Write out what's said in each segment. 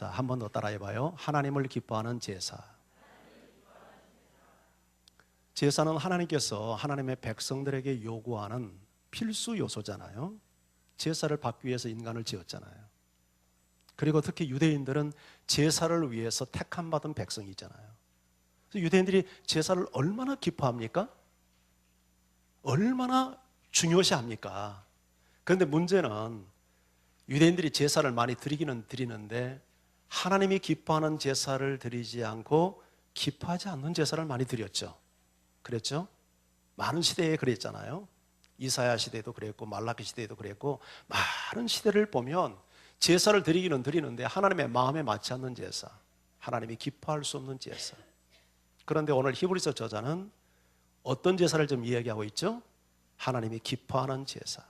자, 한 번 더 따라해봐요. 하나님을 기뻐하는 제사. 제사는 하나님께서 하나님의 백성들에게 요구하는 필수 요소잖아요. 제사를 받기 위해서 인간을 지었잖아요. 그리고 특히 유대인들은 제사를 위해서 택함받은 백성이잖아요. 그래서 유대인들이 제사를 얼마나 기뻐합니까? 얼마나 중요시합니까? 그런데 문제는 유대인들이 제사를 많이 드리기는 드리는데 하나님이 기뻐하는 제사를 드리지 않고 기뻐하지 않는 제사를 많이 드렸죠. 그랬죠? 많은 시대에 그랬잖아요. 이사야 시대도 그랬고 말라기 시대도 그랬고 많은 시대를 보면 제사를 드리기는 드리는데 하나님의 마음에 맞지 않는 제사, 하나님이 기뻐할 수 없는 제사. 그런데 오늘 히브리서 저자는 어떤 제사를 좀 이야기하고 있죠? 하나님이 기뻐하는 제사.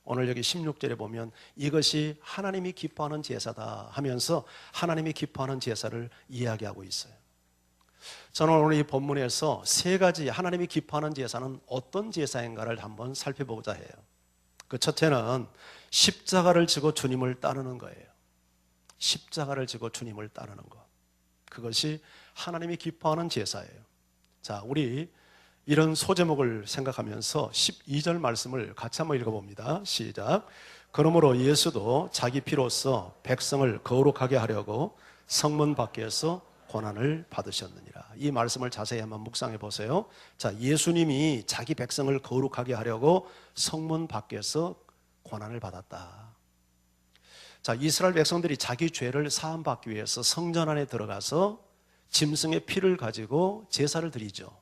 오늘 여기 16절에 보면 이것이 하나님이 기뻐하는 제사다 하면서 하나님이 기뻐하는 제사를 이야기하고 있어요. 저는 오늘 이 본문에서 세 가지 하나님이 기뻐하는 제사는 어떤 제사인가를 한번 살펴보고자 해요. 그 첫째는 십자가를 지고 주님을 따르는 거예요. 십자가를 지고 주님을 따르는 것. 그것이 하나님이 기뻐하는 제사예요. 자, 우리 이런 소제목을 생각하면서 12절 말씀을 같이 한번 읽어봅니다. 시작. 그러므로 예수도 자기 피로써 백성을 거룩하게 하려고 성문 밖에서 고난을 받으셨느니라. 이 말씀을 자세히 한번 묵상해 보세요. 자, 예수님이 자기 백성을 거룩하게 하려고 성문 밖에서 고난을 받았다. 자, 이스라엘 백성들이 자기 죄를 사함받기 위해서 성전 안에 들어가서 짐승의 피를 가지고 제사를 드리죠.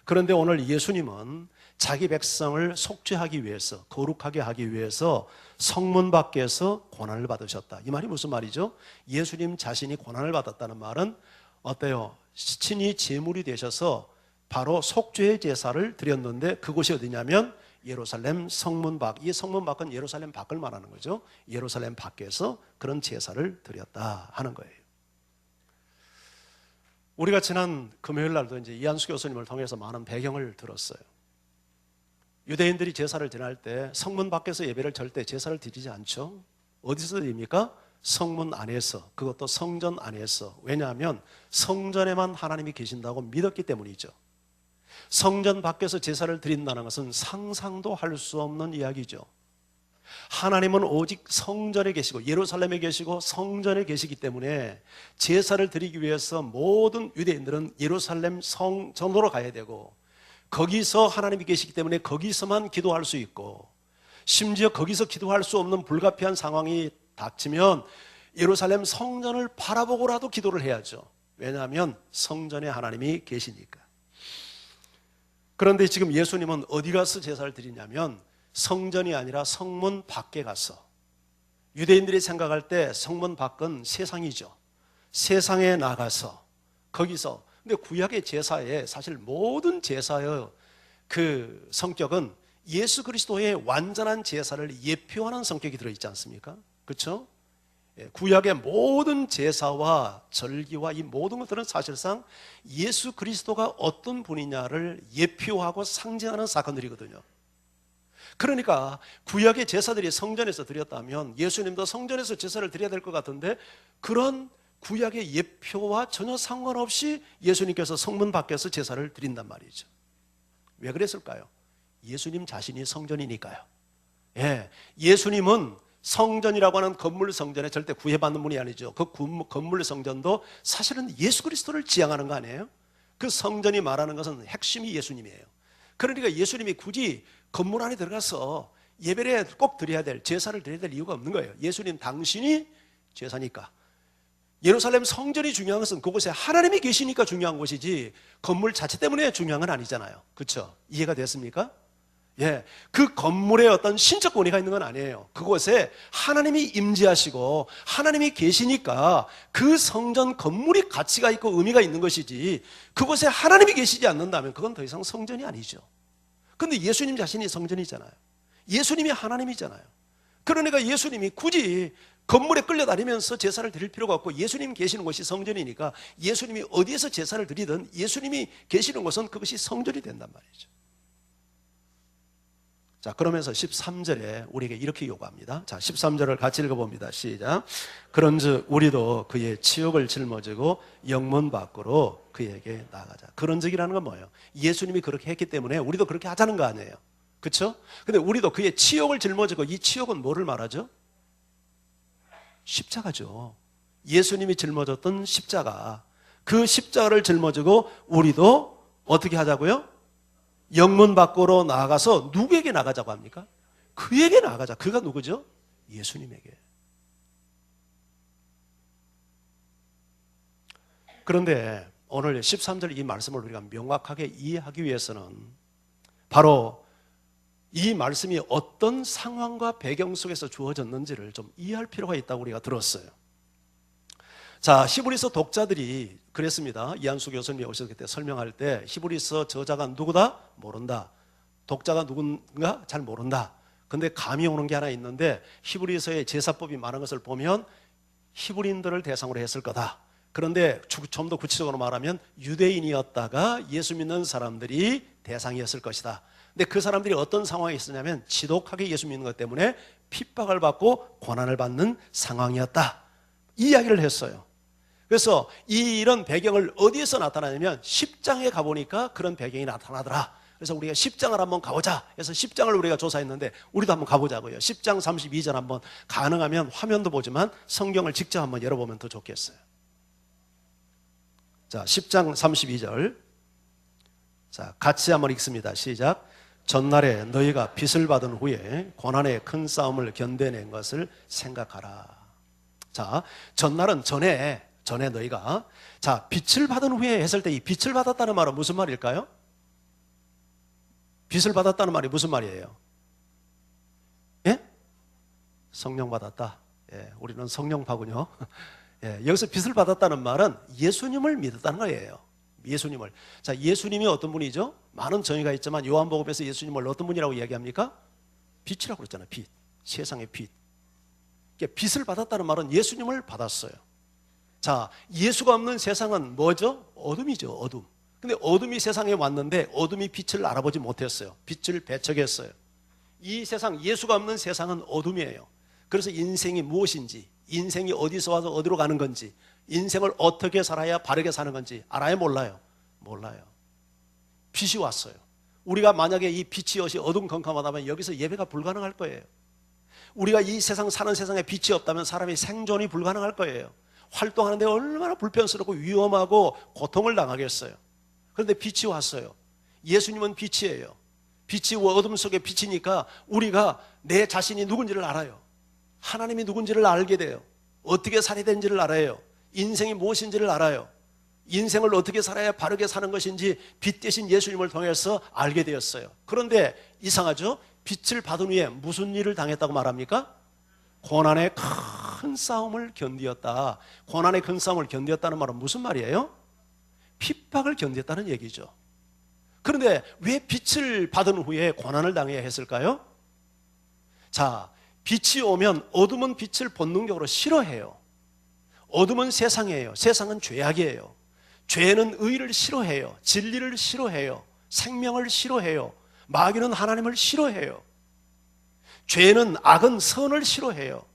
그런데 오늘 예수님은 자기 백성을 속죄하기 위해서, 거룩하게 하기 위해서 성문 밖에서 고난을 받으셨다. 이 말이 무슨 말이죠? 예수님 자신이 고난을 받았다는 말은 어때요? 친히 제물이 되셔서 바로 속죄의 제사를 드렸는데 그곳이 어디냐면 예루살렘 성문 밖. 이 성문 밖은 예루살렘 밖을 말하는 거죠. 예루살렘 밖에서 그런 제사를 드렸다 하는 거예요. 우리가 지난 금요일 날도 이제 이한수 교수님을 통해서 많은 배경을 들었어요. 유대인들이 제사를 지낼 때 성문 밖에서 예배를 절대 제사를 드리지 않죠. 어디서 드립니까? 성문 안에서, 그것도 성전 안에서. 왜냐하면 성전에만 하나님이 계신다고 믿었기 때문이죠. 성전 밖에서 제사를 드린다는 것은 상상도 할 수 없는 이야기죠. 하나님은 오직 성전에 계시고 예루살렘에 계시고 성전에 계시기 때문에 제사를 드리기 위해서 모든 유대인들은 예루살렘 성전으로 가야 되고 거기서 하나님이 계시기 때문에 거기서만 기도할 수 있고 심지어 거기서 기도할 수 없는 불가피한 상황이 닥치면 예루살렘 성전을 바라보고라도 기도를 해야죠. 왜냐하면 성전에 하나님이 계시니까. 그런데 지금 예수님은 어디 가서 제사를 드리냐면 성전이 아니라 성문 밖에 가서, 유대인들이 생각할 때 성문 밖은 세상이죠. 세상에 나가서 거기서, 근데 구약의 제사에 사실 모든 제사의 그 성격은 예수 그리스도의 완전한 제사를 예표하는 성격이 들어있지 않습니까? 그렇죠? 구약의 모든 제사와 절기와 이 모든 것들은 사실상 예수 그리스도가 어떤 분이냐를 예표하고 상징하는 사건들이거든요. 그러니까 구약의 제사들이 성전에서 드렸다면 예수님도 성전에서 제사를 드려야 될 것 같은데 그런 구약의 예표와 전혀 상관없이 예수님께서 성문 밖에서 제사를 드린단 말이죠. 왜 그랬을까요? 예수님 자신이 성전이니까요. 예수님은 성전이라고 하는 건물 성전에 절대 구애받는 분이 아니죠. 그 건물 성전도 사실은 예수 그리스도를 지향하는 거 아니에요? 그 성전이 말하는 것은 핵심이 예수님이에요. 그러니까 예수님이 굳이 건물 안에 들어가서 예배를 꼭 드려야 될, 제사를 드려야 될 이유가 없는 거예요. 예수님 당신이 제사니까. 예루살렘 성전이 중요한 것은 그곳에 하나님이 계시니까 중요한 것이지 건물 자체 때문에 중요한 건 아니잖아요. 그렇죠? 이해가 됐습니까? 그 건물에 어떤 신적 권위가 있는 건 아니에요. 그곳에 하나님이 임재하시고 하나님이 계시니까 그 성전 건물이 가치가 있고 의미가 있는 것이지 그곳에 하나님이 계시지 않는다면 그건 더 이상 성전이 아니죠. 그런데 예수님 자신이 성전이잖아요. 예수님이 하나님이잖아요. 그러니까 예수님이 굳이 건물에 끌려다니면서 제사를 드릴 필요가 없고 예수님 계시는 곳이 성전이니까 예수님이 어디에서 제사를 드리든 예수님이 계시는 곳은 그것이 성전이 된단 말이죠. 자, 그러면서 13절에 우리에게 이렇게 요구합니다. 자, 13절을 같이 읽어봅니다. 시작. 그런즉 우리도 그의 치욕을 짊어지고 영문 밖으로 그에게 나가자. 그런즉이라는 건 뭐예요? 예수님이 그렇게 했기 때문에 우리도 그렇게 하자는 거 아니에요. 그렇죠? 근데 우리도 그의 치욕을 짊어지고, 이 치욕은 뭐를 말하죠? 십자가죠. 예수님이 짊어졌던 십자가. 그 십자가를 짊어지고 우리도 어떻게 하자고요? 영문 밖으로 나가서 누구에게 나가자고 합니까? 그에게 나가자. 그가 누구죠? 예수님에게. 그런데 오늘 13절 이 말씀을 우리가 명확하게 이해하기 위해서는 바로 이 말씀이 어떤 상황과 배경 속에서 주어졌는지를 좀 이해할 필요가 있다고 우리가 들었어요. 자, 히브리서 독자들이 그랬습니다. 이한수 교수님이 오셨을 때 설명할 때 히브리서 저자가 누구다? 모른다. 독자가 누군가? 잘 모른다. 근데 감이 오는 게 하나 있는데, 히브리서의 제사법이 많은 것을 보면 히브리인들을 대상으로 했을 거다. 그런데 좀 더 구체적으로 말하면 유대인이었다가 예수 믿는 사람들이 대상이었을 것이다. 근데 그 사람들이 어떤 상황에 있었냐면 지독하게 예수 믿는 것 때문에 핍박을 받고 고난을 받는 상황이었다. 이 이야기를 했어요. 그래서 이런 배경을 어디에서 나타나냐면 10장에 가보니까 그런 배경이 나타나더라. 그래서 우리가 10장을 한번 가보자 해서 10장을 우리가 조사했는데 우리도 한번 가보자고요. 10장 32절 한번, 가능하면 화면도 보지만 성경을 직접 한번 열어보면 더 좋겠어요. 자, 10장 32절. 자, 같이 한번 읽습니다. 시작. 전날에 너희가 빚을 받은 후에 고난의 큰 싸움을 견뎌낸 것을 생각하라. 자, 전날은 전에 너희가, 자, 빚을 받은 후에 했을 때 이 빚을 받았다는 말은 무슨 말일까요? 빚을 받았다는 말이 무슨 말이에요? 예? 성령 받았다. 예, 우리는 성령파군요. 예, 여기서 빚을 받았다는 말은 예수님을 믿었다는 거예요. 예수님을. 자, 예수님이 어떤 분이죠? 많은 정의가 있지만 요한복음에서 예수님을 어떤 분이라고 이야기합니까? 빛이라고 그랬잖아요. 빛. 세상의 빛. 그러니까 빚을 받았다는 말은 예수님을 받았어요. 자, 예수가 없는 세상은 뭐죠? 어둠이죠. 어둠. 근데 어둠이 세상에 왔는데 어둠이 빛을 알아보지 못했어요. 빛을 배척했어요. 이 세상, 예수가 없는 세상은 어둠이에요. 그래서 인생이 무엇인지, 인생이 어디서 와서 어디로 가는 건지, 인생을 어떻게 살아야 바르게 사는 건지 알아요? 몰라요? 몰라요. 빛이 왔어요. 우리가 만약에 이 빛이 없이 어둠컴컴하다면 여기서 예배가 불가능할 거예요. 우리가 이 세상 사는 세상에 빛이 없다면 사람이 생존이 불가능할 거예요. 활동하는데 얼마나 불편스럽고 위험하고 고통을 당하겠어요. 그런데 빛이 왔어요. 예수님은 빛이에요. 빛이 어둠 속에 빛이니까 우리가 내 자신이 누군지를 알아요. 하나님이 누군지를 알게 돼요. 어떻게 살아야 되는지를 알아요. 인생이 무엇인지를 알아요. 인생을 어떻게 살아야 바르게 사는 것인지 빛 대신 예수님을 통해서 알게 되었어요. 그런데 이상하죠? 빛을 받은 후에 무슨 일을 당했다고 말합니까? 고난의 큰 싸움을 견디었다. 고난의 큰 싸움을 견디었다는 말은 무슨 말이에요? 핍박을 견디었다는 얘기죠. 그런데 왜 빛을 받은 후에 고난을 당해야 했을까요? 자, 빛이 오면 어둠은 빛을 본능적으로 싫어해요. 어둠은 세상이에요. 세상은 죄악이에요. 죄는 의를 싫어해요. 진리를 싫어해요. 생명을 싫어해요. 마귀는 하나님을 싫어해요. 죄는, 악은 선을 싫어해요.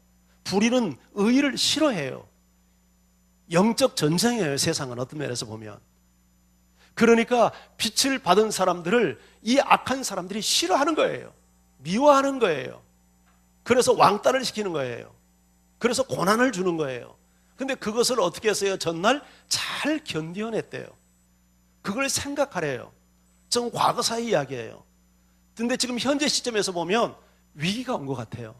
불의는 의를 싫어해요. 영적 전쟁이에요. 세상은 어떤 면에서 보면. 그러니까 빛을 받은 사람들을 이 악한 사람들이 싫어하는 거예요. 미워하는 거예요. 그래서 왕따를 시키는 거예요. 그래서 고난을 주는 거예요. 근데 그것을 어떻게 했어요? 전날 잘 견뎌냈대요. 그걸 생각하래요. 좀 과거사의 이야기예요. 근데 지금 현재 시점에서 보면 위기가 온 것 같아요.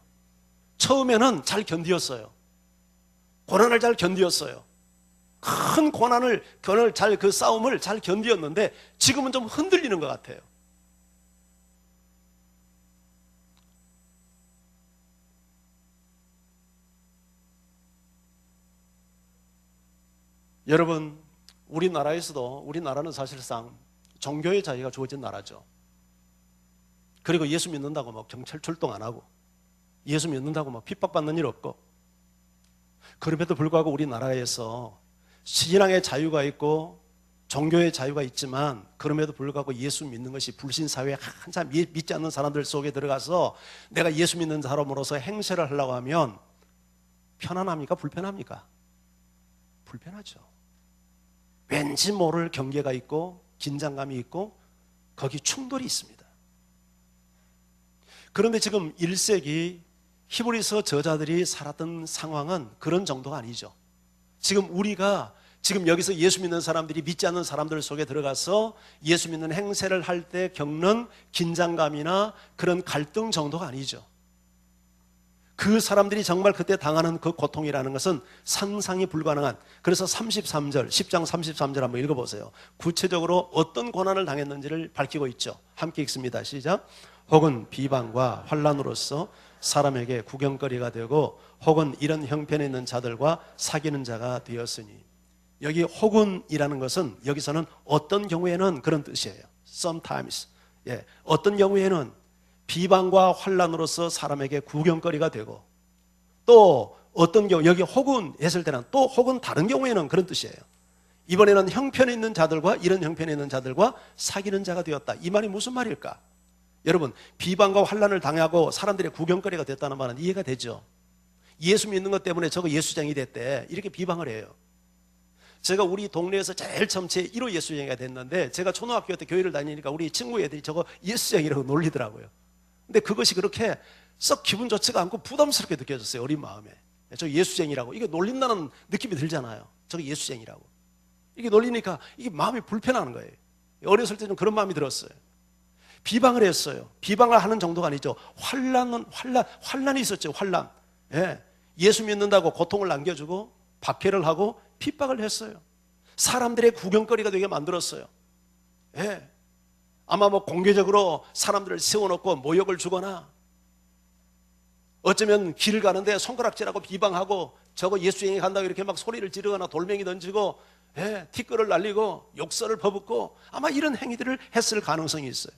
처음에는 잘 견디었어요. 고난을 잘 견디었어요. 큰 고난을, 그 싸움을 잘 견디었는데 지금은 좀 흔들리는 것 같아요. 여러분, 우리나라는 사실상 종교의 자유가 주어진 나라죠. 그리고 예수 믿는다고 막 경찰 출동 안 하고, 예수 믿는다고 막 핍박받는 일 없고, 그럼에도 불구하고 우리나라에서 신앙의 자유가 있고 종교의 자유가 있지만 그럼에도 불구하고 예수 믿는 것이 불신사회에 한참 믿지 않는 사람들 속에 들어가서 내가 예수 믿는 사람으로서 행세를 하려고 하면 편안합니까? 불편합니까? 불편하죠. 왠지 모를 경계가 있고 긴장감이 있고 거기 충돌이 있습니다. 그런데 지금 1세기 히브리서 저자들이 살았던 상황은 그런 정도가 아니죠. 지금 우리가 지금 여기서 예수 믿는 사람들이 믿지 않는 사람들 속에 들어가서 예수 믿는 행세를 할 때 겪는 긴장감이나 그런 갈등 정도가 아니죠. 그 사람들이 정말 그때 당하는 그 고통이라는 것은 상상이 불가능한, 그래서 33절, 10장 33절 한번 읽어보세요. 구체적으로 어떤 고난을 당했는지를 밝히고 있죠. 함께 읽습니다. 시작. 혹은 비방과 환난으로서 사람에게 구경거리가 되고 혹은 이런 형편에 있는 자들과 사귀는 자가 되었으니, 여기 혹은이라는 것은 여기서는 어떤 경우에는 그런 뜻이에요. Sometimes. 예, 어떤 경우에는 비방과 환난으로서 사람에게 구경거리가 되고, 또 어떤 경우, 여기 혹은 했을 때는 또 혹은 다른 경우에는 그런 뜻이에요. 이번에는 형편에 있는 자들과 이런 형편에 있는 자들과 사귀는 자가 되었다. 이 말이 무슨 말일까? 여러분, 비방과 환난을 당하고 사람들의 구경거리가 됐다는 말은 이해가 되죠. 예수 믿는 것 때문에 저거 예수쟁이 됐대, 이렇게 비방을 해요. 제가 우리 동네에서 제일 처음 제 1호 예수쟁이가 됐는데, 제가 초등학교 때 교회를 다니니까 우리 친구 애들이 저거 예수쟁이라고 놀리더라고요. 근데 그것이 그렇게 썩 기분 좋지가 않고 부담스럽게 느껴졌어요. 어린 마음에. 저 예수쟁이라고, 이게 놀린다는 느낌이 들잖아요. 저거 예수쟁이라고. 이게 놀리니까 이게 마음이 불편한 거예요. 어렸을 때 좀 그런 마음이 들었어요. 비방을 했어요. 비방을 하는 정도가 아니죠. 환난이 있었죠. 환난. 예. 예수 믿는다고 고통을 남겨주고 박해를 하고 핍박을 했어요. 사람들의 구경거리가 되게 만들었어요. 예. 아마 뭐 공개적으로 사람들을 세워놓고 모욕을 주거나, 어쩌면 길을 가는데 손가락질하고 비방하고 저거 예수쟁이 간다고 이렇게 막 소리를 지르거나 돌멩이 던지고, 예, 티끌을 날리고 욕설을 퍼붓고, 아마 이런 행위들을 했을 가능성이 있어요.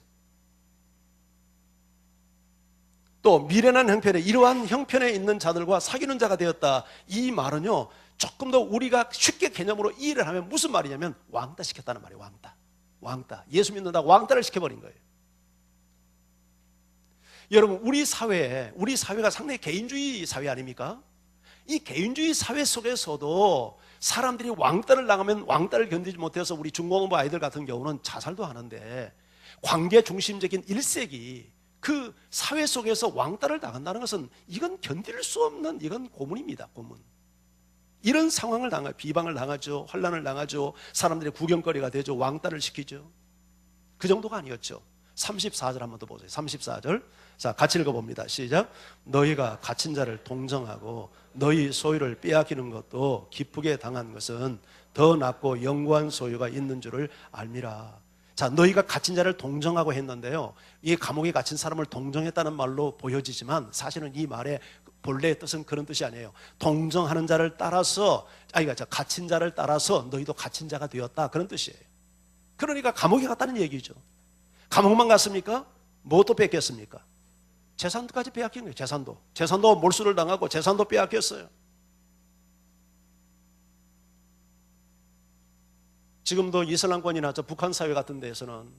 또 미련한 형편에, 이러한 형편에 있는 자들과 사귀는 자가 되었다. 이 말은요, 조금 더 우리가 쉽게 개념으로 이해를 하면 무슨 말이냐면 왕따 시켰다는 말이에요. 왕따. 예수 믿는다고 왕따를 시켜버린 거예요. 여러분, 우리 사회가 상당히 개인주의 사회 아닙니까? 이 개인주의 사회 속에서도 사람들이 왕따를 당하면 왕따를 견디지 못해서 우리 중고등부 아이들 같은 경우는 자살도 하는데, 관계 중심적인 1세기 그 사회 속에서 왕따를 당한다는 것은 이건 견딜 수 없는, 이건 고문입니다. 고문. 이런 상황을 비방을 당하죠. 환난을 당하죠. 사람들의 구경거리가 되죠. 왕따를 시키죠. 그 정도가 아니었죠. 34절 한번 더 보세요. 34절. 자, 같이 읽어봅니다. 시작. 너희가 갇힌 자를 동정하고 너희 소유를 빼앗기는 것도 기쁘게 당한 것은 더 낫고 영구한 소유가 있는 줄을 알미라. 자, 너희가 갇힌 자를 동정하고 했는데요, 이 감옥에 갇힌 사람을 동정했다는 말로 보여지지만 사실은 이 말의 본래의 뜻은 그런 뜻이 아니에요. 동정하는 자를 따라서, 갇힌 자를 따라서 너희도 갇힌 자가 되었다, 그런 뜻이에요. 그러니까 감옥에 갔다는 얘기죠. 감옥만 갔습니까? 무엇도 뺏겼습니까? 재산까지 빼앗긴 거예요. 재산도 몰수를 당하고 재산도 빼앗겼어요. 지금도 이슬람권이나 저 북한 사회 같은 데에서는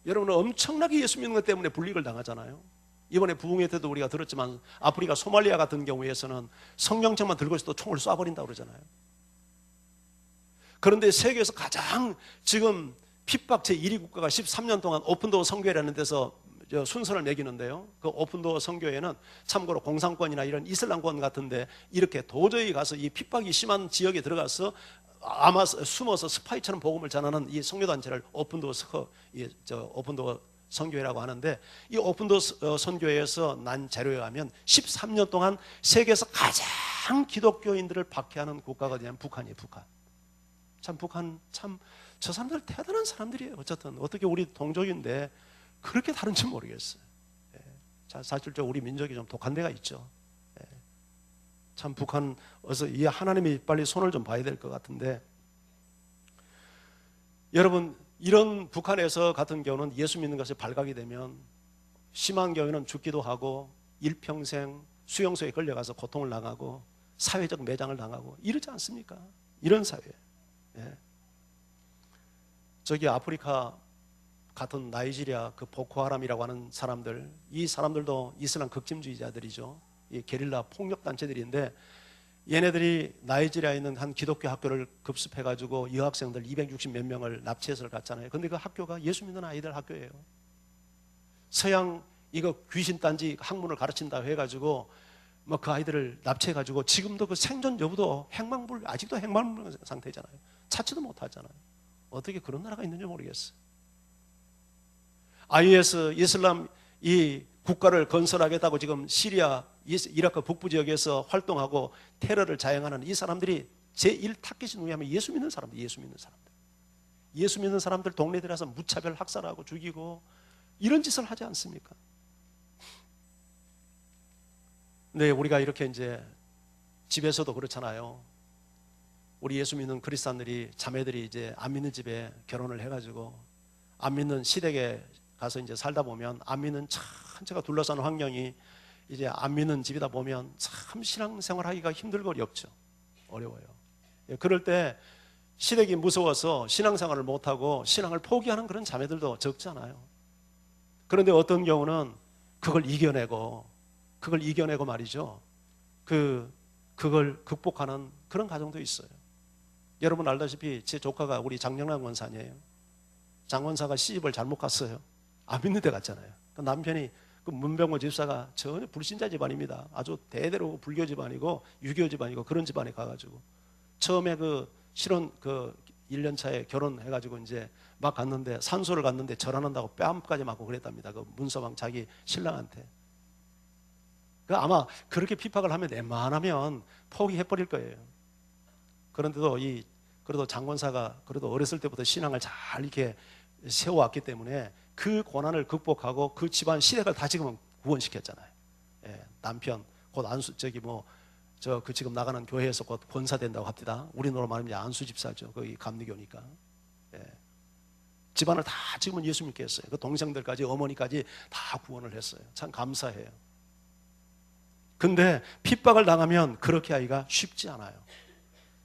여러분은 엄청나게 예수 믿는 것 때문에 불이익을 당하잖아요. 이번에 부흥회 때도 우리가 들었지만 아프리카 소말리아 같은 경우에서는 성경책만 들고 있어도 총을 쏴버린다고 그러잖아요. 그런데 세계에서 가장 지금 핍박체 1위 국가가 13년 동안 오픈도어 선교회라는 데서 순서를 매기는데요, 그 오픈도어 선교회는 참고로 공산권이나 이런 이슬람권 같은데 이렇게 도저히 가서 이 핍박이 심한 지역에 들어가서 아마 숨어서 스파이처럼 복음을 전하는 이 선교단체를 오픈도어 선교회라고 하는데, 이 오픈도어 선교회에서 난 자료에 하면 13년 동안 세계에서 가장 기독교인들을 박해하는 국가가 되면 북한이에요. 북한 참 저 사람들 대단한 사람들이에요. 어쨌든 어떻게 우리 동족인데 그렇게 다른지 모르겠어요. 예. 자, 사실 우리 민족이 좀 독한 데가 있죠. 예. 참 북한 어서 이 하나님이 빨리 손을 좀 봐야 될 것 같은데, 여러분, 이런 북한에서 같은 경우는 예수 믿는 것이 발각이 되면 심한 경우는 죽기도 하고 일평생 수용소에 걸려가서 고통을 당하고 사회적 매장을 당하고 이러지 않습니까? 이런 사회. 예. 저기 아프리카 같은 나이지리아 그 보코하람이라고 하는 사람들, 이 사람들도 이슬람 극진주의자들이죠. 이 게릴라 폭력 단체들인데, 얘네들이 나이지리아에 있는 한 기독교 학교를 급습해가지고 여학생들 260 몇 명을 납치해서 갔잖아요. 근데 그 학교가 예수 믿는 아이들 학교예요. 서양 이거 귀신단지 학문을 가르친다 해가지고 뭐 그 아이들을 납치해가지고 지금도 그 생존 여부도 아직도 행방불명 상태잖아요. 찾지도 못하잖아요. 어떻게 그런 나라가 있는지 모르겠어요. IS 이슬람 이 국가를 건설하겠다고 지금 시리아, 이라크 북부 지역에서 활동하고 테러를 자행하는 이 사람들이 제1 타깃이 누구냐면 예수 믿는 사람들, 예수 믿는 사람들 동네 들어서 무차별 학살하고 죽이고 이런 짓을 하지 않습니까? 네, 우리가 이렇게 이제 집에서도 그렇잖아요. 우리 예수 믿는 그리스도인들이 자매들이 이제 안 믿는 집에 결혼을 해가지고 안 믿는 시댁에 가서 이제 살다 보면 안 믿는 전체가 둘러싸는 환경이 이제 안 믿는 집이다 보면 참 신앙생활 하기가 힘들고 어려워요. 그럴 때 시댁이 무서워서 신앙생활을 못하고 신앙을 포기하는 그런 자매들도 적잖아요. 그런데 어떤 경우는 그걸 이겨내고 말이죠. 그걸 극복하는 그런 가정도 있어요. 여러분 알다시피 제 조카가 우리 장영란 권사님이에요. 장 권사가 시집을 잘못 갔어요. 안 믿는 데 갔잖아요. 그 남편이 그 문병호 집사가 전혀 불신자 집안입니다. 아주 대대로 불교 집안이고 유교 집안이고 그런 집안에 가가지고 처음에 그 실혼 그 1년 차에 결혼해가지고 이제 막 갔는데 산소를 갔는데 절하는다고 뺨까지 맞고 그랬답니다. 그 문서방 자기 신랑한테. 그 아마 그렇게 핍박을 하면 웬만하면 포기해버릴 거예요. 그런데도 그래도 장권사가 그래도 어렸을 때부터 신앙을 잘 이렇게 세워왔기 때문에 그 고난을 극복하고 그 집안 시댁을 다 지금은 구원시켰잖아요. 예, 남편 곧 안수 그 지금 나가는 교회에서 곧 권사 된다고 합니다. 우리나라로 말하면 안수 집사죠. 거기 감리교니까. 예. 집안을 다 지금은 예수 믿게 했어요. 그 동생들까지 어머니까지 다 구원을 했어요. 참 감사해요. 근데 핍박을 당하면 그렇게 하기가 쉽지 않아요.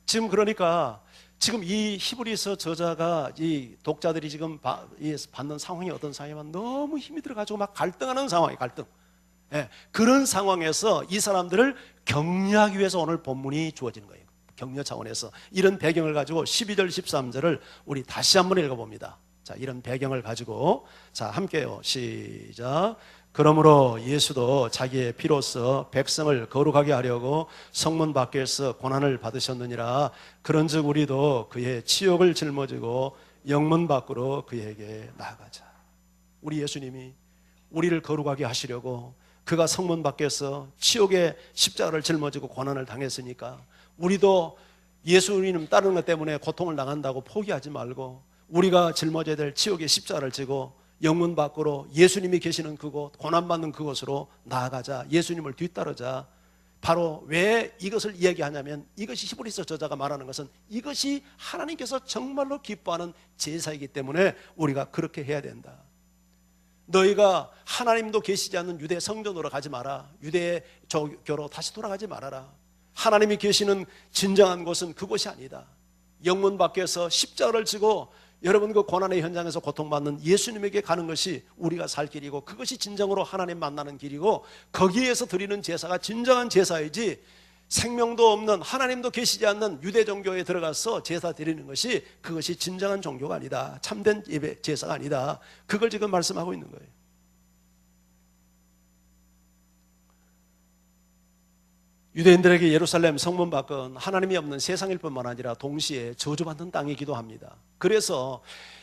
지금 그러니까 지금 이 히브리서 저자가 이 독자들이 지금 받는 상황이 어떤 상황이면 너무 힘이 들어가지고 막 갈등하는 상황이에요. 갈등. 예, 그런 상황에서 이 사람들을 격려하기 위해서 오늘 본문이 주어지는 거예요. 격려 차원에서 이런 배경을 가지고 12절 13절을 우리 다시 한번 읽어봅니다. 자, 이런 배경을 가지고 자 함께요. 시작. 그러므로 예수도 자기의 피로써 백성을 거룩하게 하려고 성문 밖에서 고난을 받으셨느니라. 그런즉 우리도 그의 치욕을 짊어지고 영문 밖으로 그에게 나아가자. 우리 예수님이 우리를 거룩하게 하시려고 그가 성문 밖에서 치욕의 십자가를 짊어지고 고난을 당했으니까 우리도 예수님 따르는 것 때문에 고통을 당한다고 포기하지 말고 우리가 짊어져야 될 치욕의 십자가를 지고 영문 밖으로 예수님이 계시는 그곳, 고난받는 그곳으로 나아가자. 예수님을 뒤따르자. 바로 왜 이것을 이야기하냐면 이것이 히브리서 저자가 말하는 것은 이것이 하나님께서 정말로 기뻐하는 제사이기 때문에 우리가 그렇게 해야 된다. 너희가 하나님도 계시지 않는 유대 성전으로 가지 마라. 유대의 교로 다시 돌아가지 말아라. 하나님이 계시는 진정한 곳은 그곳이 아니다. 영문 밖에서 십자가를 지고 여러분 그 고난의 현장에서 고통받는 예수님에게 가는 것이 우리가 살 길이고 그것이 진정으로 하나님 만나는 길이고 거기에서 드리는 제사가 진정한 제사이지 생명도 없는 하나님도 계시지 않는 유대 종교에 들어가서 제사 드리는 것이 그것이 진정한 종교가 아니다. 참된 예배 제사가 아니다. 그걸 지금 말씀하고 있는 거예요. 유대인들에게 예루살렘 성문 밖은 하나님이 없는 세상일 뿐만 아니라 동시에 저주받는 땅이기도 합니다. 그래서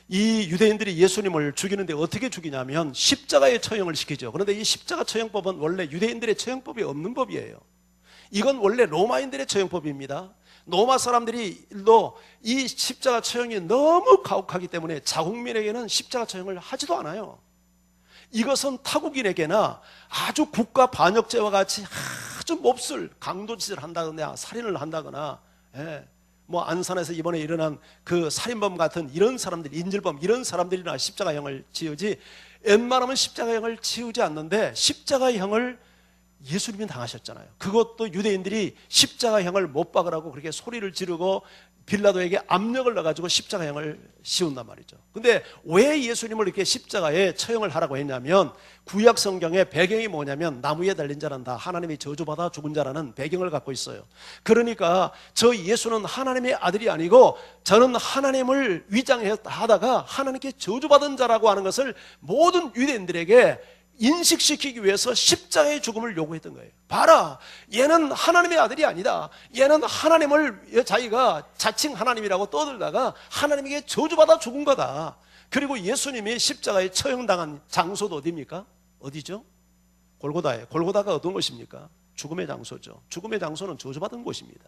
이 유대인들이 예수님을 죽이는데 어떻게 죽이냐면 십자가에 처형을 시키죠. 그런데 이 십자가 처형법은 원래 유대인들의 처형법이 없는 법이에요. 이건 원래 로마인들의 처형법입니다. 로마 사람들이도 이 십자가 처형이 너무 가혹하기 때문에 자국민에게는 십자가 처형을 하지도 않아요. 이것은 타국인에게나 아주 국가 반역죄와 같이 아주 몹쓸 강도짓을 한다거나 살인을 한다거나 뭐 안산에서 이번에 일어난 그 살인범 같은 이런 사람들, 인질범 이런 사람들이나 십자가형을 지으지 웬만하면 십자가형을 지우지 않는데 십자가형을 예수님이 당하셨잖아요. 그것도 유대인들이 십자가형을 못 박으라고 그렇게 소리를 지르고 빌라도에게 압력을 넣어가지고 십자가형을 씌운단 말이죠. 근데 왜 예수님을 이렇게 십자가에 처형을 하라고 했냐면, 구약 성경의 배경이 뭐냐면 나무에 달린 자는 다 하나님이 저주받아 죽은 자라는 배경을 갖고 있어요. 그러니까 저 예수는 하나님의 아들이 아니고 저는 하나님을 위장하다가 하나님께 저주받은 자라고 하는 것을 모든 유대인들에게 인식시키기 위해서 십자가의 죽음을 요구했던 거예요. 봐라, 얘는 하나님의 아들이 아니다. 얘는 하나님을 자기가 자칭 하나님이라고 떠들다가 하나님에게 저주받아 죽은 거다. 그리고 예수님이 십자가에 처형당한 장소도 어디입니까? 어디죠? 골고다예요. 골고다가 어떤 곳입니까? 죽음의 장소죠. 죽음의 장소는 저주받은 곳입니다.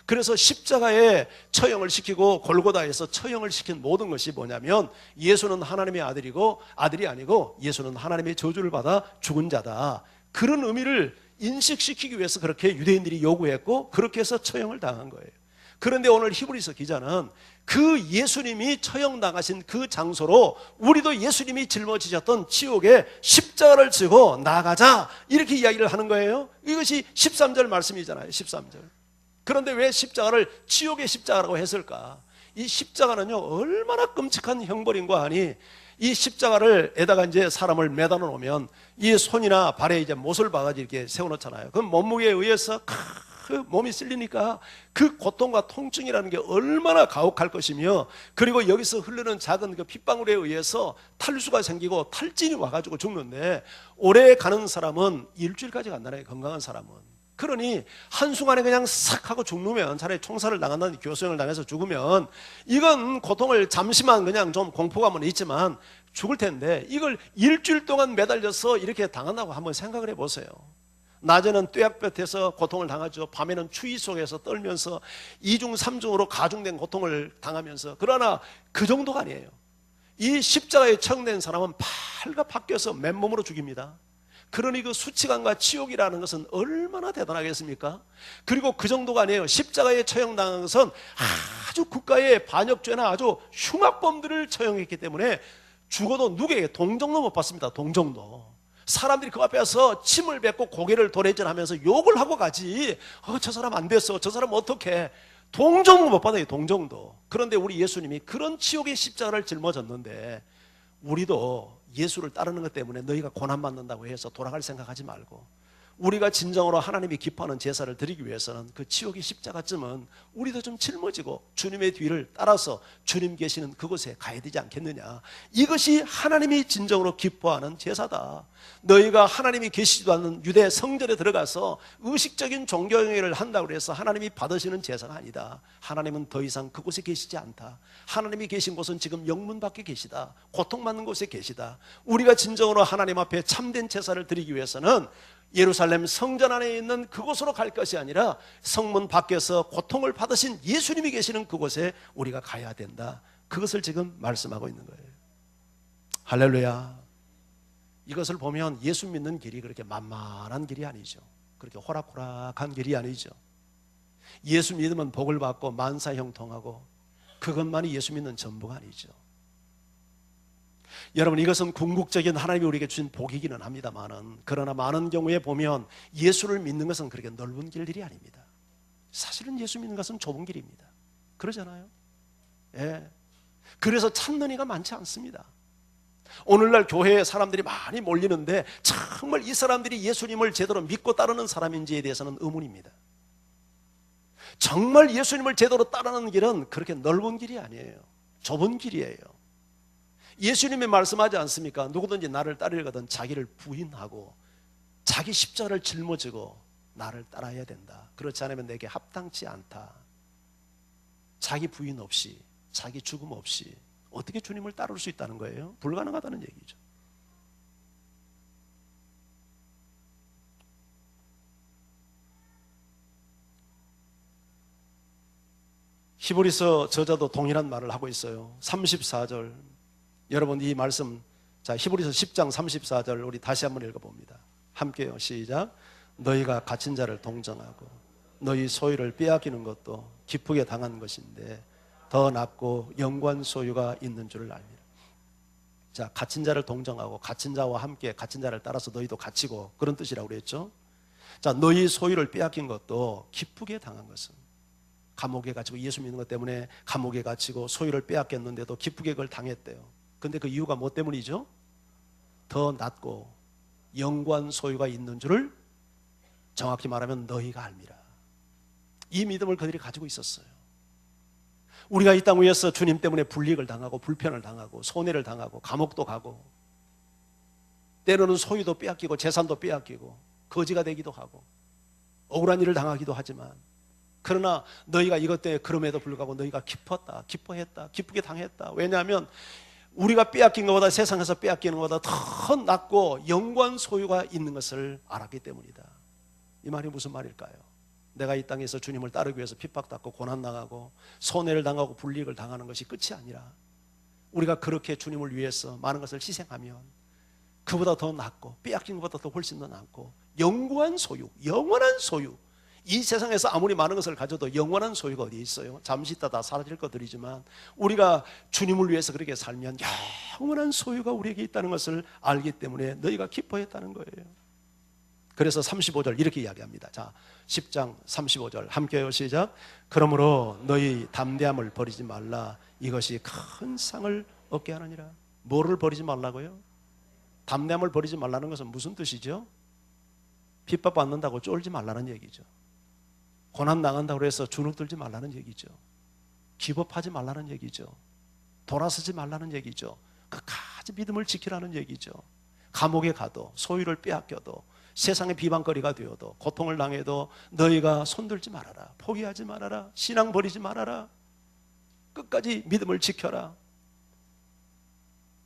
그래서 십자가에 처형을 시키고 골고다에서 처형을 시킨 모든 것이 뭐냐면, 예수는 하나님의 아들이고 아들이 아니고 예수는 하나님의 저주를 받아 죽은 자다. 그런 의미를 인식시키기 위해서 그렇게 유대인들이 요구했고 그렇게 해서 처형을 당한 거예요. 그런데 오늘 히브리서 기자는 그 예수님이 처형당하신 그 장소로 우리도 예수님이 짊어지셨던 지옥에 십자가를 지고 나가자, 이렇게 이야기를 하는 거예요. 이것이 13절 말씀이잖아요. 13절. 그런데 왜 십자가를 지옥의 십자가라고 했을까? 이 십자가는요, 얼마나 끔찍한 형벌인가 하니, 이 십자가를 에다가 이제 사람을 매다 놓으면 이 손이나 발에 이제 못을 박아서 이렇게 세워놓잖아요. 그럼 몸무게에 의해서 그 몸이 쓸리니까 그 고통과 통증이라는 게 얼마나 가혹할 것이며, 그리고 여기서 흐르는 작은 그 핏방울에 의해서 탈수가 생기고 탈진이 와가지고 죽는데, 오래 가는 사람은 일주일까지 간다네요. 건강한 사람은. 그러니 한순간에 그냥 싹 하고 죽으면, 차라리 총살을 당한다는 교수형을 당해서 죽으면 이건 고통을 잠시만 그냥 좀 공포감은 있지만 죽을 텐데, 이걸 일주일 동안 매달려서 이렇게 당한다고 한번 생각을 해보세요. 낮에는 뙤약볕에서 고통을 당하죠. 밤에는 추위 속에서 떨면서 2중 3중으로 가중된 고통을 당하면서. 그러나 그 정도가 아니에요. 이 십자가에 처형된 사람은 팔과 바뀌어서 맨몸으로 죽입니다. 그러니 그 수치감과 치욕이라는 것은 얼마나 대단하겠습니까? 그리고 그 정도가 아니에요. 십자가에 처형당한 것은 아주 국가의 반역죄나 아주 흉악범들을 처형했기 때문에 죽어도 누구에게 동정도 못 받습니다. 동정도. 사람들이 그 앞에서 침을 뱉고 고개를 도래질하면서 욕을 하고 가지, 저 사람 안 됐어, 저 사람 어떡해, 동정도 못 받아요. 동정도. 그런데 우리 예수님이 그런 치욕의 십자가를 짊어졌는데, 우리도 예수를 따르는 것 때문에 너희가 고난받는다고 해서 돌아갈 생각하지 말고, 우리가 진정으로 하나님이 기뻐하는 제사를 드리기 위해서는 그 지옥의 십자가쯤은 우리도 좀 짊어지고 주님의 뒤를 따라서 주님 계시는 그곳에 가야 되지 않겠느냐. 이것이 하나님이 진정으로 기뻐하는 제사다. 너희가 하나님이 계시지도 않는 유대 성전에 들어가서 의식적인 종교행위를 한다고 해서 하나님이 받으시는 제사가 아니다. 하나님은 더 이상 그곳에 계시지 않다. 하나님이 계신 곳은 지금 영문 밖에 계시다. 고통받는 곳에 계시다. 우리가 진정으로 하나님 앞에 참된 제사를 드리기 위해서는 예루살렘 성전 안에 있는 그곳으로 갈 것이 아니라 성문 밖에서 고통을 받으신 예수님이 계시는 그곳에 우리가 가야 된다. 그것을 지금 말씀하고 있는 거예요. 할렐루야. 이것을 보면 예수 믿는 길이 그렇게 만만한 길이 아니죠. 그렇게 호락호락한 길이 아니죠. 예수 믿으면 복을 받고 만사형통하고 그것만이 예수 믿는 전부가 아니죠. 여러분, 이것은 궁극적인 하나님이 우리에게 주신 복이기는 합니다만은, 그러나 많은 경우에 보면 예수를 믿는 것은 그렇게 넓은 길들이 아닙니다. 사실은 예수 믿는 것은 좁은 길입니다. 그러잖아요. 예. 그래서 찾는 이가 많지 않습니다. 오늘날 교회에 사람들이 많이 몰리는데 정말 이 사람들이 예수님을 제대로 믿고 따르는 사람인지에 대해서는 의문입니다. 정말 예수님을 제대로 따르는 길은 그렇게 넓은 길이 아니에요. 좁은 길이에요. 예수님이 말씀하지 않습니까? 누구든지 나를 따르려거든 자기를 부인하고 자기 십자가를 짊어지고 나를 따라야 된다. 그렇지 않으면 내게 합당치 않다. 자기 부인 없이, 자기 죽음 없이 어떻게 주님을 따를 수 있다는 거예요? 불가능하다는 얘기죠. 히브리서 저자도 동일한 말을 하고 있어요. 34절. 여러분 이 말씀, 자, 히브리서 10장 34절 우리 다시 한번 읽어봅니다. 함께요. 시작. 너희가 갇힌 자를 동정하고 너희 소유를 빼앗기는 것도 기쁘게 당한 것인데 더 낫고 영광 소유가 있는 줄을 알미라. 자, 갇힌 자를 동정하고 갇힌 자와 함께 갇힌 자를 따라서 너희도 갇히고, 그런 뜻이라고 그랬죠. 자, 너희 소유를 빼앗긴 것도 기쁘게 당한 것은, 감옥에 갇히고 예수 믿는 것 때문에 감옥에 갇히고 소유를 빼앗겼는데도 기쁘게 그걸 당했대요. 근데 그 이유가 뭐 때문이죠? 더 낫고 영구한 소유가 있는 줄을 정확히 말하면 너희가 알미라. 이 믿음을 그들이 가지고 있었어요. 우리가 이 땅 위에서 주님 때문에 불이익을 당하고 불편을 당하고 손해를 당하고 감옥도 가고 때로는 소유도 빼앗기고 재산도 빼앗기고 거지가 되기도 하고 억울한 일을 당하기도 하지만, 그러나 너희가 이것 때문에 그럼에도 불구하고 너희가 기뻤다, 기뻐했다, 기쁘게 당했다. 왜냐하면 우리가 빼앗긴 것보다, 세상에서 빼앗기는 것보다 더 낫고 영원한 소유가 있는 것을 알았기 때문이다. 이 말이 무슨 말일까요? 내가 이 땅에서 주님을 따르기 위해서 핍박받고 고난당하고 손해를 당하고 불이익을 당하는 것이 끝이 아니라, 우리가 그렇게 주님을 위해서 많은 것을 희생하면 그보다 더 낫고 빼앗긴 것보다 더 훨씬 더 낫고 영구한 소유, 영원한 소유. 이 세상에서 아무리 많은 것을 가져도 영원한 소유가 어디에 있어요? 잠시 있다 다 사라질 것들이지만, 우리가 주님을 위해서 그렇게 살면 영원한 소유가 우리에게 있다는 것을 알기 때문에 너희가 기뻐했다는 거예요. 그래서 35절 이렇게 이야기합니다. 자, 10장 35절 함께요, 시작. 그러므로 너희 담대함을 버리지 말라. 이것이 큰 상을 얻게 하느니라. 뭐를 버리지 말라고요? 담대함을 버리지 말라는 것은 무슨 뜻이죠? 핍박받는다고 쫄지 말라는 얘기죠. 고난당한다고 해서 주눅들지 말라는 얘기죠. 기법하지 말라는 얘기죠. 돌아서지 말라는 얘기죠. 끝까지 믿음을 지키라는 얘기죠. 감옥에 가도 소유를 빼앗겨도 세상의 비방거리가 되어도 고통을 당해도 너희가 손들지 말아라. 포기하지 말아라. 신앙 버리지 말아라. 끝까지 믿음을 지켜라.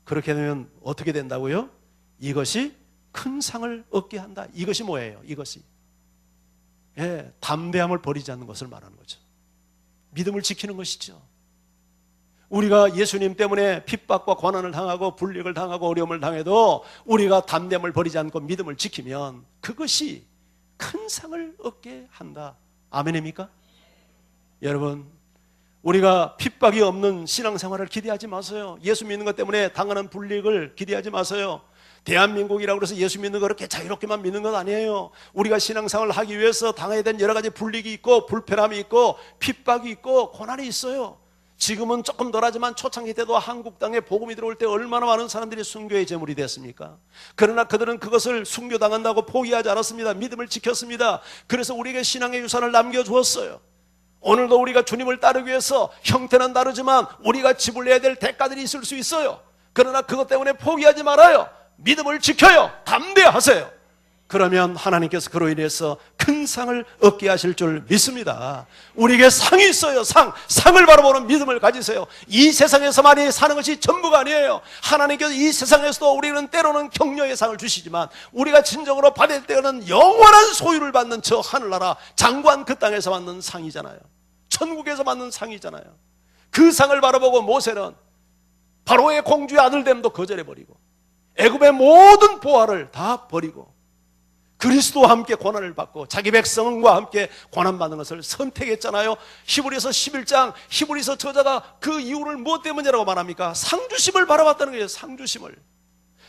그렇게 되면 어떻게 된다고요? 이것이 큰 상을 얻게 한다. 이것이 뭐예요? 이것이 담대함을 버리지 않는 것을 말하는 거죠. 믿음을 지키는 것이죠. 우리가 예수님 때문에 핍박과 고난을 당하고 불이익을 당하고 어려움을 당해도 우리가 담대함을 버리지 않고 믿음을 지키면 그것이 큰 상을 얻게 한다. 아멘입니까? 여러분, 우리가 핍박이 없는 신앙생활을 기대하지 마세요. 예수 믿는 것 때문에 당하는 불이익을 기대하지 마세요. 대한민국이라고 해서 예수 믿는 거 그렇게 자유롭게만 믿는 건 아니에요. 우리가 신앙생활을 하기 위해서 당해야 되는 여러 가지 불이익이 있고 불편함이 있고 핍박이 있고 고난이 있어요. 지금은 조금 덜하지만 초창기 때도 한국 땅에 복음이 들어올 때 얼마나 많은 사람들이 순교의 제물이 됐습니까? 그러나 그들은 그것을 순교당한다고 포기하지 않았습니다. 믿음을 지켰습니다. 그래서 우리에게 신앙의 유산을 남겨주었어요. 오늘도 우리가 주님을 따르기 위해서 형태는 다르지만 우리가 지불해야 될 대가들이 있을 수 있어요. 그러나 그것 때문에 포기하지 말아요. 믿음을 지켜요. 담대하세요. 그러면 하나님께서 그로 인해서 큰 상을 얻게 하실 줄 믿습니다. 우리에게 상이 있어요. 상을 바라보는 믿음을 가지세요. 이 세상에서만이 사는 것이 전부가 아니에요. 하나님께서 이 세상에서도 우리는 때로는 격려의 상을 주시지만 우리가 진정으로 받을 때는 영원한 소유를 받는 저 하늘나라 장관 그 땅에서 받는 상이잖아요. 천국에서 받는 상이잖아요. 그 상을 바라보고 모세는 바로의 공주의 아들됨도 거절해버리고 애굽의 모든 보화를 다 버리고 그리스도와 함께 고난을 받고 자기 백성과 함께 고난받는 것을 선택했잖아요. 히브리서 11장 히브리서 저자가 그 이유를 무엇 때문이라고 말합니까? 상주심을 바라봤다는 거예요.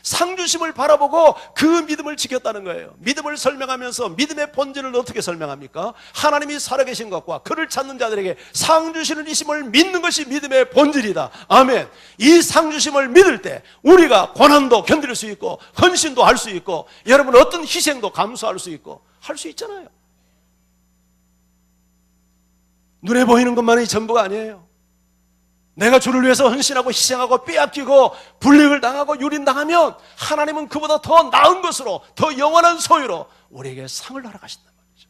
상주심을 바라보고 그 믿음을 지켰다는 거예요. 믿음을 설명하면서 믿음의 본질을 어떻게 설명합니까? 하나님이 살아계신 것과 그를 찾는 자들에게 상주시는 이심을 믿는 것이 믿음의 본질이다. 아멘. 이 상주심을 믿을 때 우리가 고난도 견딜 수 있고 헌신도 할 수 있고 여러분 어떤 희생도 감수할 수 있고 할 수 있잖아요. 눈에 보이는 것만이 전부가 아니에요. 내가 주를 위해서 헌신하고 희생하고 빼앗기고 불이익을 당하고 유린당하면 하나님은 그보다 더 나은 것으로 더 영원한 소유로 우리에게 상을 날아가신단 말이죠.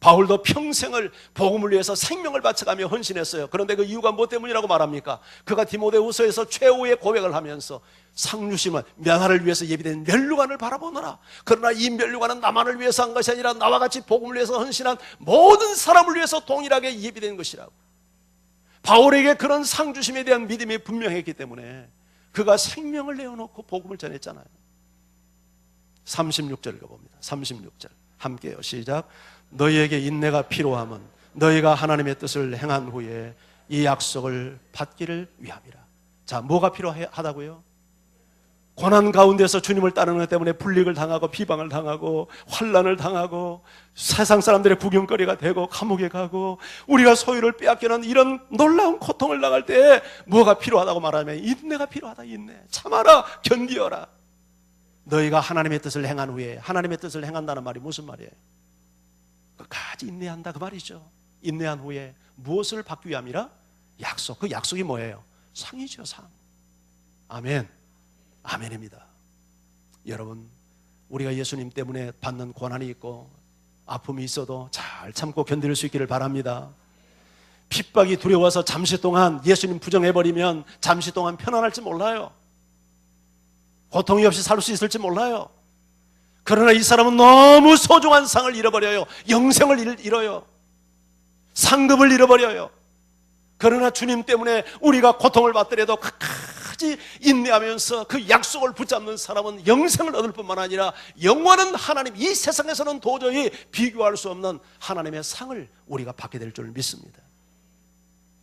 바울도 평생을 복음을 위해서 생명을 바쳐가며 헌신했어요. 그런데 그 이유가 뭐 때문이라고 말합니까? 그가 디모데후서에서 최후의 고백을 하면서 상주심은 나를 위해서 예비된 면류관을 바라보노라. 그러나 이 면류관은 나만을 위해서 한 것이 아니라 나와 같이 복음을 위해서 헌신한 모든 사람을 위해서 동일하게 예비된 것이라고. 바울에게 그런 상주심에 대한 믿음이 분명했기 때문에 그가 생명을 내어놓고 복음을 전했잖아요. 36절 읽어봅니다. 36절 함께요. 시작. 너희에게 인내가 필요함은 너희가 하나님의 뜻을 행한 후에 이 약속을 받기를 위함이라. 자, 뭐가 필요하다고요? 고난 가운데서 주님을 따르는 것 때문에 불릭을 당하고 비방을 당하고 환난을 당하고 세상 사람들의 구경거리가 되고 감옥에 가고 우리가 소유를 빼앗기는 이런 놀라운 고통을 당할 때 뭐가 필요하다고 말하면 인내가 필요하다. 인내. 참아라. 견디어라. 너희가 하나님의 뜻을 행한 후에, 하나님의 뜻을 행한다는 말이 무슨 말이에요? 끝까지 인내한다 그 말이죠. 인내한 후에 무엇을 받기 위함이라? 약속. 그 약속이 뭐예요? 상이죠. 상. 아멘. 아멘입니다. 여러분, 우리가 예수님 때문에 받는 고난이 있고 아픔이 있어도 잘 참고 견딜 수 있기를 바랍니다. 핍박이 두려워서 잠시 동안 예수님 부정해버리면 잠시 동안 편안할지 몰라요. 고통이 없이 살 수 있을지 몰라요. 그러나 이 사람은 너무 소중한 상을 잃어버려요. 영생을 잃어요. 상급을 잃어버려요. 그러나 주님 때문에 우리가 고통을 받더라도 끝까지 인내하면서 그 약속을 붙잡는 사람은 영생을 얻을 뿐만 아니라 영원한 하나님, 이 세상에서는 도저히 비교할 수 없는 하나님의 상을 우리가 받게 될 줄 믿습니다.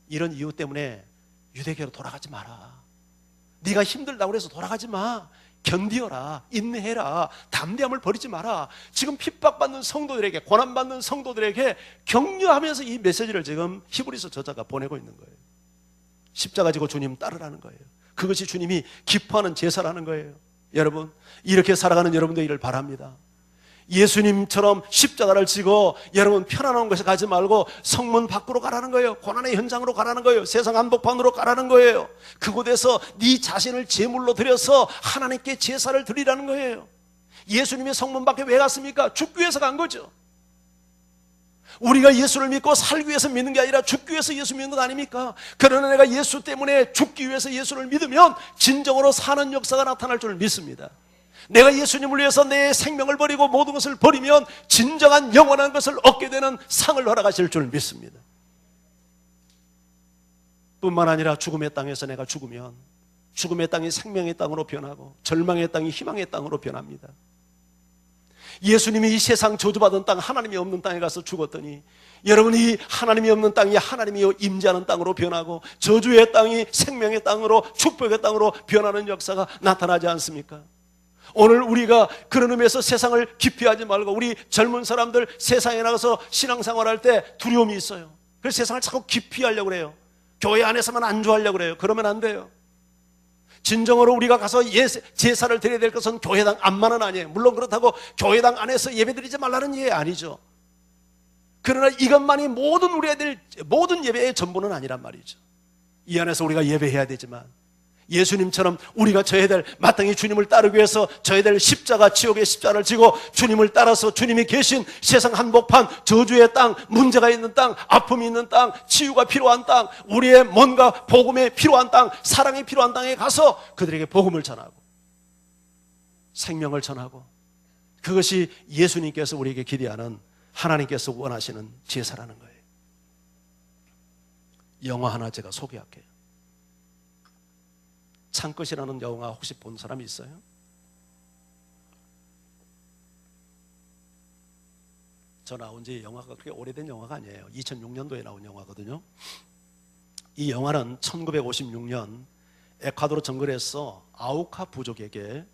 이런 이유 때문에 유대교로 돌아가지 마라. 네가 힘들다고 해서 돌아가지 마. 견디어라. 인내해라. 담대함을 버리지 마라. 지금 핍박받는 성도들에게, 고난받는 성도들에게 격려하면서 이 메시지를 지금 히브리서 저자가 보내고 있는 거예요. 십자가 지고 주님 따르라는 거예요. 그것이 주님이 기뻐하는 제사라는 거예요. 여러분, 이렇게 살아가는 여러분들이기를 바랍니다. 예수님처럼 십자가를 지고 여러분 편안한 곳에 가지 말고 성문 밖으로 가라는 거예요. 고난의 현장으로 가라는 거예요. 세상 한복판으로 가라는 거예요. 그곳에서 네 자신을 제물로 드려서 하나님께 제사를 드리라는 거예요. 예수님이 성문 밖에 왜 갔습니까? 죽기 위해서 간 거죠. 우리가 예수를 믿고 살기 위해서 믿는 게 아니라 죽기 위해서 예수 믿는 것 아닙니까? 그러나 내가 예수 때문에 죽기 위해서 예수를 믿으면 진정으로 사는 역사가 나타날 줄 믿습니다. 내가 예수님을 위해서 내 생명을 버리고 모든 것을 버리면 진정한 영원한 것을 얻게 되는 상을 허락하실 줄 믿습니다. 뿐만 아니라 죽음의 땅에서 내가 죽으면 죽음의 땅이 생명의 땅으로 변하고 절망의 땅이 희망의 땅으로 변합니다. 예수님이 이 세상 저주받은 땅, 하나님이 없는 땅에 가서 죽었더니 여러분이 하나님이 없는 땅이 하나님이 임재하는 땅으로 변하고 저주의 땅이 생명의 땅으로, 축복의 땅으로 변하는 역사가 나타나지 않습니까? 오늘 우리가 그런 의미에서 세상을 기피하지 말고 우리 젊은 사람들 세상에 나가서 신앙생활할 때 두려움이 있어요. 그래서 세상을 자꾸 기피하려고 그래요. 교회 안에서만 안주하려고 그래요. 그러면 안 돼요. 진정으로 우리가 가서 제사를 드려야 될 것은 교회당 안만은 아니에요. 물론 그렇다고 교회당 안에서 예배드리지 말라는 예 아니죠. 그러나 이것만이 모든 예배의 전부는 아니란 말이죠. 이 안에서 우리가 예배해야 되지만 예수님처럼 우리가 져야 될, 마땅히 주님을 따르기 위해서 져야 될 십자가, 지옥의 십자가를 지고 주님을 따라서 주님이 계신 세상 한복판, 저주의 땅, 문제가 있는 땅, 아픔이 있는 땅, 치유가 필요한 땅, 우리의 뭔가 복음에 필요한 땅, 사랑이 필요한 땅에 가서 그들에게 복음을 전하고 생명을 전하고, 그것이 예수님께서 우리에게 기대하는, 하나님께서 원하시는 제사라는 거예요. 영화 하나 제가 소개할게요. 창끝이라는 영화 혹시 본 사람이 있어요? 저 나온 지 영화가 그렇게 오래된 영화가 아니에요. 2006년도에 나온 영화거든요. 이 영화는 1956년 에콰도르 정글에서 아우카 부족에게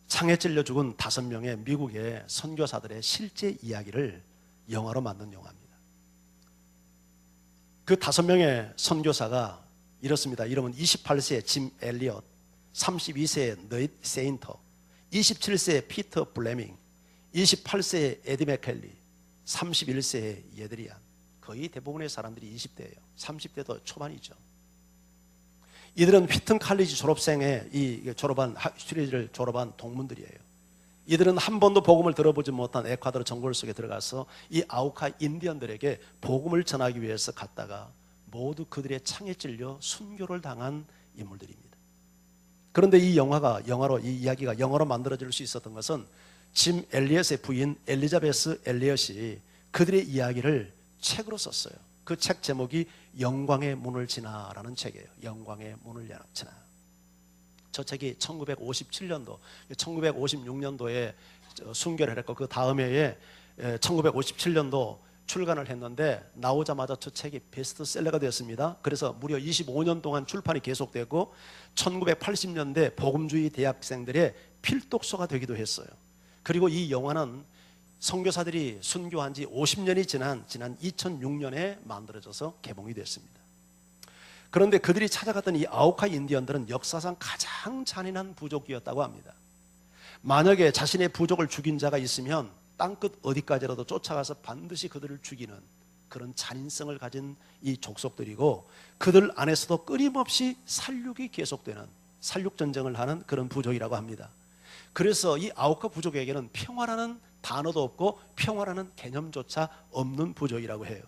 창에 찔려 죽은 5명의 미국의 선교사들의 실제 이야기를 영화로 만든 영화입니다. 그 5명의 선교사가 이렇습니다. 이름은 28세의 짐 엘리엇, 32세의 너잇 세인터, 27세의 피터 블레밍, 28세의 에디 맥켈리, 31세의 예드리안. 거의 대부분의 사람들이 20대예요. 30대도 초반이죠. 이들은 휘튼 칼리지 졸업생의 슈리를 졸업한 동문들이에요. 이들은 한 번도 복음을 들어보지 못한 에콰도르 정글 속에 들어가서 이 아우카 인디언들에게 복음을 전하기 위해서 갔다가 모두 그들의 창에 찔려 순교를 당한 인물들입니다. 그런데 이 이야기가 영화로 만들어질 수 있었던 것은 짐 엘리엇의 부인 엘리자베스 엘리엇이 그들의 이야기를 책으로 썼어요. 그 책 제목이 영광의 문을 지나라는 책이에요. 영광의 문을 지나. 저 책이 1957년도, 1956년도에 순교를 했고 그 다음 해에 1957년도 출간을 했는데 나오자마자 저 책이 베스트셀러가 되었습니다. 그래서 무려 25년 동안 출판이 계속되고 1980년대 복음주의 대학생들의 필독서가 되기도 했어요. 그리고 이 영화는 선교사들이 순교한 지 50년이 지난 2006년에 만들어져서 개봉이 됐습니다. 그런데 그들이 찾아갔던 이 아우카 인디언들은 역사상 가장 잔인한 부족이었다고 합니다. 만약에 자신의 부족을 죽인 자가 있으면 땅끝 어디까지라도 쫓아가서 반드시 그들을 죽이는 그런 잔인성을 가진 이 족속들이고, 그들 안에서도 끊임없이 살육이 계속되는 살육전쟁을 하는 그런 부족이라고 합니다. 그래서 이 아우카 부족에게는 평화라는 단어도 없고 평화라는 개념조차 없는 부족이라고 해요.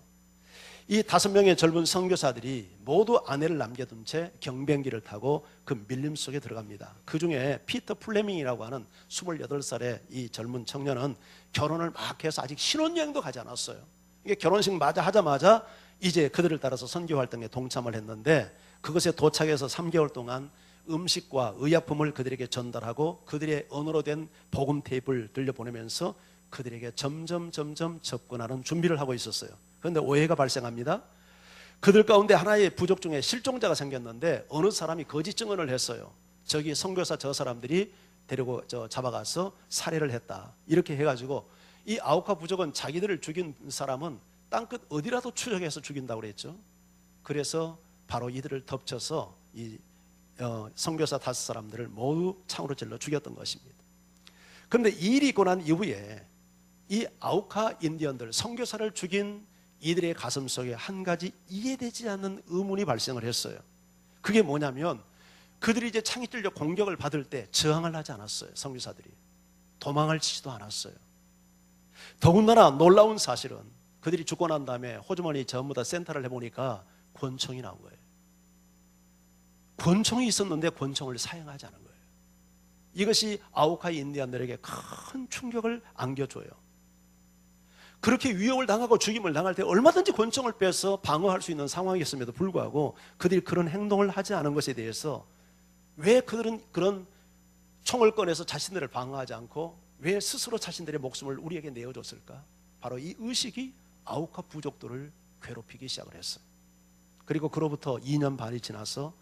이 5명의 젊은 선교사들이 모두 아내를 남겨둔 채 경비행기를 타고 그 밀림 속에 들어갑니다. 그 중에 피터 플레밍이라고 하는 28살의 이 젊은 청년은 결혼을 막 해서 아직 신혼여행도 가지 않았어요. 이게 결혼식 하자마자 이제 그들을 따라서 선교 활동에 동참을 했는데, 그것에 도착해서 3개월 동안 음식과 의약품을 그들에게 전달하고 그들의 언어로 된 복음 테이프를 들려보내면서 그들에게 점점 접근하는 준비를 하고 있었어요. 그런데 오해가 발생합니다. 그들 가운데 하나의 부족 중에 실종자가 생겼는데 어느 사람이 거짓 증언을 했어요. 저기 선교사 저 사람들이 데리고 잡아가서 살해를 했다, 이렇게 해가지고 이 아우카 부족은 자기들을 죽인 사람은 땅끝 어디라도 추적해서 죽인다고 그랬죠. 그래서 바로 이들을 덮쳐서 이 선교사 5사람들을 모두 창으로 찔러 죽였던 것입니다. 그런데 이 일이 있고 난 이후에 이 아우카 인디언들, 선교사를 죽인 이들의 가슴 속에 한 가지 이해되지 않는 의문이 발생을 했어요. 그게 뭐냐면, 그들이 이제 창이 뚫려 공격을 받을 때 저항을 하지 않았어요. 선교사들이 도망을 치지도 않았어요. 더군다나 놀라운 사실은 그들이 죽고 난 다음에 호주머니 전부 다 센터를 해보니까 권총이 나온 거예요. 권총이 있었는데 권총을 사용하지 않은 거예요. 이것이 아우카 인디언들에게 큰 충격을 안겨줘요. 그렇게 위협을 당하고 죽임을 당할 때 얼마든지 권총을 빼서 방어할 수 있는 상황이었음에도 불구하고 그들이 그런 행동을 하지 않은 것에 대해서, 왜 그들은 그런 총을 꺼내서 자신들을 방어하지 않고 왜 스스로 자신들의 목숨을 우리에게 내어줬을까? 바로 이 의식이 아우카 부족들을 괴롭히기 시작을 했어요. 그리고 그로부터 2년 반이 지나서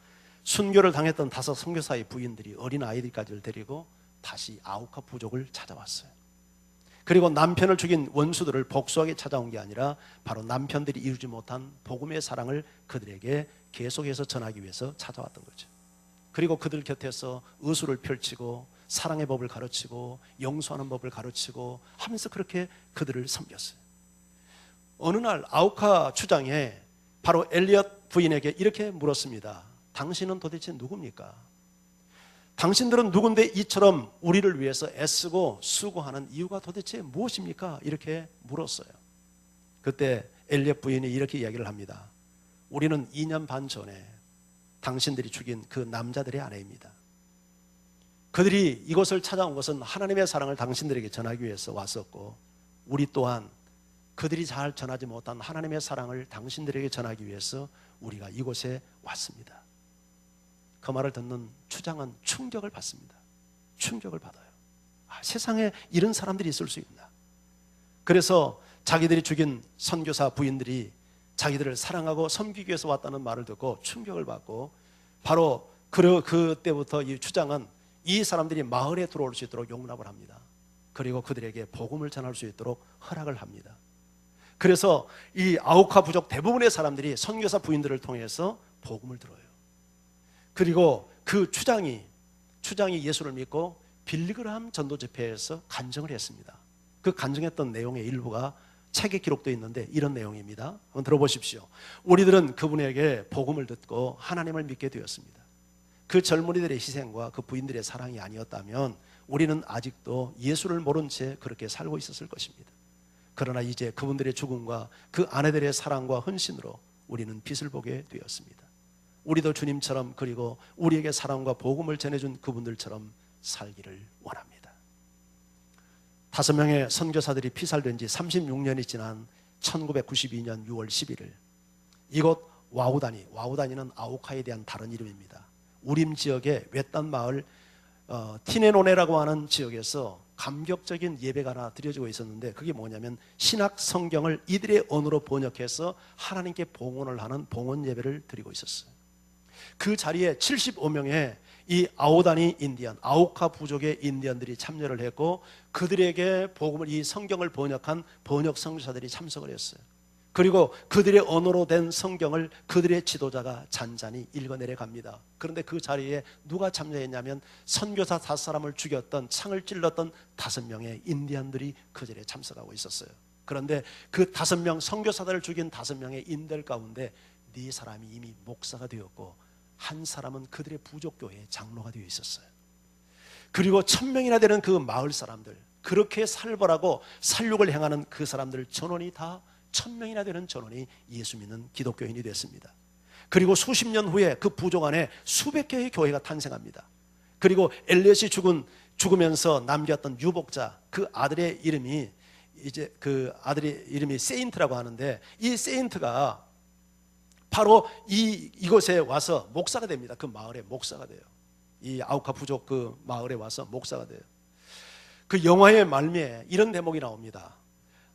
순교를 당했던 5 선교사의 부인들이 어린 아이들까지를 데리고 다시 아우카 부족을 찾아왔어요. 그리고 남편을 죽인 원수들을 복수하게 찾아온 게 아니라 바로 남편들이 이루지 못한 복음의 사랑을 그들에게 계속해서 전하기 위해서 찾아왔던 거죠. 그리고 그들 곁에서 의술을 펼치고 사랑의 법을 가르치고 용서하는 법을 가르치고 하면서 그렇게 그들을 섬겼어요. 어느 날 아우카 추장에 바로 엘리엇 부인에게 이렇게 물었습니다. 당신은 도대체 누굽니까? 당신들은 누군데 이처럼 우리를 위해서 애쓰고 수고하는 이유가 도대체 무엇입니까? 이렇게 물었어요. 그때 엘리엇 부인이 이렇게 이야기를 합니다. 우리는 2년 반 전에 당신들이 죽인 그 남자들의 아내입니다. 그들이 이곳을 찾아온 것은 하나님의 사랑을 당신들에게 전하기 위해서 왔었고, 우리 또한 그들이 잘 전하지 못한 하나님의 사랑을 당신들에게 전하기 위해서 우리가 이곳에 왔습니다. 그 말을 듣는 추장은 충격을 받습니다. 충격을 받아요. 세상에 이런 사람들이 있을 수 있나. 그래서 자기들이 죽인 선교사 부인들이 자기들을 사랑하고 섬기기 위해서 왔다는 말을 듣고 충격을 받고, 바로 그때부터 이 추장은 이 사람들이 마을에 들어올 수 있도록 용납을 합니다. 그리고 그들에게 복음을 전할 수 있도록 허락을 합니다. 그래서 이 아우카 부족 대부분의 사람들이 선교사 부인들을 통해서 복음을 들어요. 그리고 그 추장이 예수를 믿고 빌리그람 전도 집회에서 간증을 했습니다. 그 간증했던 내용의 일부가 책에 기록되어 있는데 이런 내용입니다. 한번 들어보십시오. 우리들은 그분에게 복음을 듣고 하나님을 믿게 되었습니다. 그 젊은이들의 희생과 그 부인들의 사랑이 아니었다면 우리는 아직도 예수를 모른 채 그렇게 살고 있었을 것입니다. 그러나 이제 그분들의 죽음과 그 아내들의 사랑과 헌신으로 우리는 빛을 보게 되었습니다. 우리도 주님처럼, 그리고 우리에게 사랑과 복음을 전해준 그분들처럼 살기를 원합니다. 5명의 선교사들이 피살된 지 36년이 지난 1992년 6월 11일 이곳 와우다니는 아우카에 대한 다른 이름입니다. 우림 지역의 외딴 마을 티네노네라고 하는 지역에서 감격적인 예배가 하나 드려지고 있었는데, 그게 뭐냐면 신학 성경을 이들의 언어로 번역해서 하나님께 봉헌을 하는 봉헌 예배를 드리고 있었어요. 그 자리에 75명의 이 아오다니 인디언, 아오카 부족의 인디언들이 참여를 했고, 그들에게 복음을, 이 성경을 번역한 번역 선교사들이 참석을 했어요. 그리고 그들의 언어로 된 성경을 그들의 지도자가 잔잔히 읽어내려 갑니다. 그런데 그 자리에 누가 참여했냐면 선교사 5사람을 죽였던, 창을 찔렀던 5명의 인디언들이 그 자리에 참석하고 있었어요. 그런데 그 5명, 선교사들을 죽인 5명의 인들 가운데 4사람이 이미 목사가 되었고, 한 사람은 그들의 부족교회의 장로가 되어 있었어요. 그리고 1000명이나 되는 그 마을 사람들, 그렇게 살벌하고 살육을 행하는 그 사람들 전원이 다 1000명이나 되는 전원이 예수 믿는 기독교인이 됐습니다. 그리고 수십 년 후에 그 부족 안에 수백 개의 교회가 탄생합니다. 그리고 엘리엇이 죽으면서 남겼던 유복자, 그 아들의 이름이, 이제 그 아들의 이름이 세인트라고 하는데, 이 세인트가 바로 이곳에 와서 목사가 됩니다. 그 마을에 목사가 돼요. 이 아우카 부족 그 마을에 와서 목사가 돼요. 그 영화의 말미에 이런 대목이 나옵니다.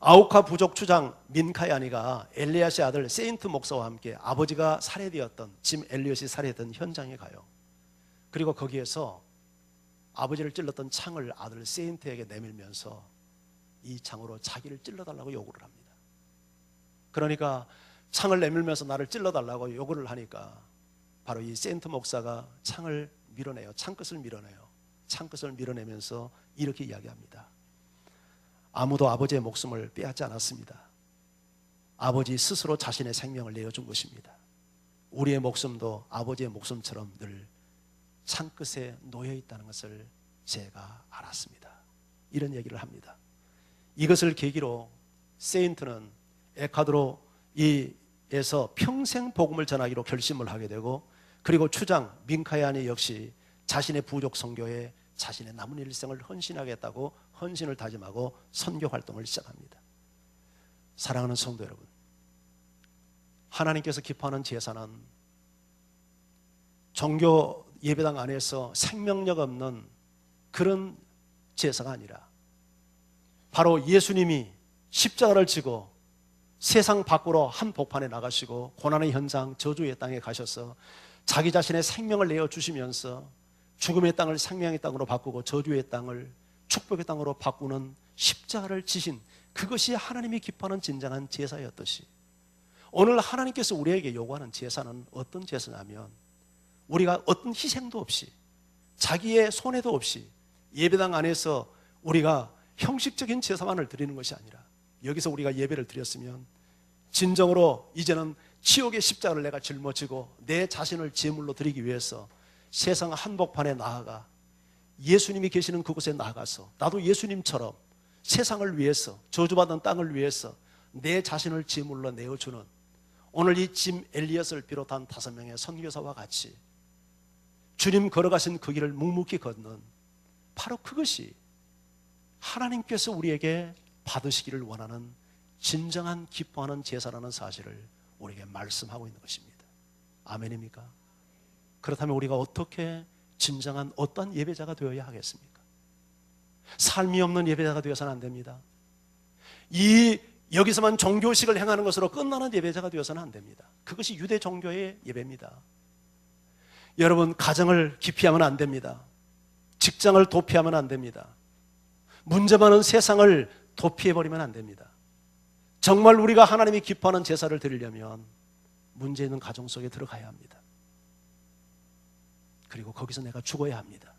아우카 부족 추장 민카야니가 엘리야스의 아들 세인트 목사와 함께 아버지가 살해되었던, 짐 엘리엇이 살해했던 현장에 가요. 그리고 거기에서 아버지를 찔렀던 창을 아들 세인트에게 내밀면서 이 창으로 자기를 찔러달라고 요구를 합니다. 그러니까 창을 내밀면서 나를 찔러달라고 요구를 하니까 바로 이 세인트 목사가 창을 밀어내요. 창끝을 밀어내요. 창끝을 밀어내면서 이렇게 이야기합니다. 아무도 아버지의 목숨을 빼앗지 않았습니다. 아버지 스스로 자신의 생명을 내어준 것입니다. 우리의 목숨도 아버지의 목숨처럼 늘 창끝에 놓여 있다는 것을 제가 알았습니다. 이런 얘기를 합니다. 이것을 계기로 세인트는 에콰도르에서 평생 복음을 전하기로 결심을 하게 되고, 그리고 추장 민카야니 역시 자신의 부족 선교에 자신의 남은 일생을 헌신하겠다고 헌신을 다짐하고 선교 활동을 시작합니다. 사랑하는 성도 여러분, 하나님께서 기뻐하는 제사는 종교 예배당 안에서 생명력 없는 그런 제사가 아니라 바로 예수님이 십자가를 지고 세상 밖으로 한복판에 나가시고 고난의 현장, 저주의 땅에 가셔서 자기 자신의 생명을 내어주시면서 죽음의 땅을 생명의 땅으로 바꾸고 저주의 땅을 축복의 땅으로 바꾸는 십자가를 지신, 그것이 하나님이 기뻐하는 진정한 제사였듯이, 오늘 하나님께서 우리에게 요구하는 제사는 어떤 제사냐면, 우리가 어떤 희생도 없이, 자기의 손해도 없이 예배당 안에서 우리가 형식적인 제사만을 드리는 것이 아니라, 여기서 우리가 예배를 드렸으면 진정으로 이제는 치욕의 십자가를 내가 짊어지고 내 자신을 제물로 드리기 위해서 세상 한복판에 나아가 예수님이 계시는 그곳에 나가서 나도 예수님처럼 세상을 위해서, 저주받은 땅을 위해서 내 자신을 제물로 내어주는, 오늘 이 짐 엘리엇을 비롯한 5명의 선교사와 같이 주님 걸어가신 그 길을 묵묵히 걷는, 바로 그것이 하나님께서 우리에게 받으시기를 원하는 진정한 기뻐하는 제사라는 사실을 우리에게 말씀하고 있는 것입니다. 아멘입니까? 그렇다면 우리가 어떻게 진정한 어떠한 예배자가 되어야 하겠습니까? 삶이 없는 예배자가 되어서는 안 됩니다. 여기서만 종교식을 행하는 것으로 끝나는 예배자가 되어서는 안 됩니다. 그것이 유대 종교의 예배입니다. 여러분, 가정을 기피하면 안 됩니다. 직장을 도피하면 안 됩니다. 문제 많은 세상을 도피해버리면 안 됩니다. 정말 우리가 하나님이 기뻐하는 제사를 드리려면 문제 있는 가정 속에 들어가야 합니다. 그리고 거기서 내가 죽어야 합니다.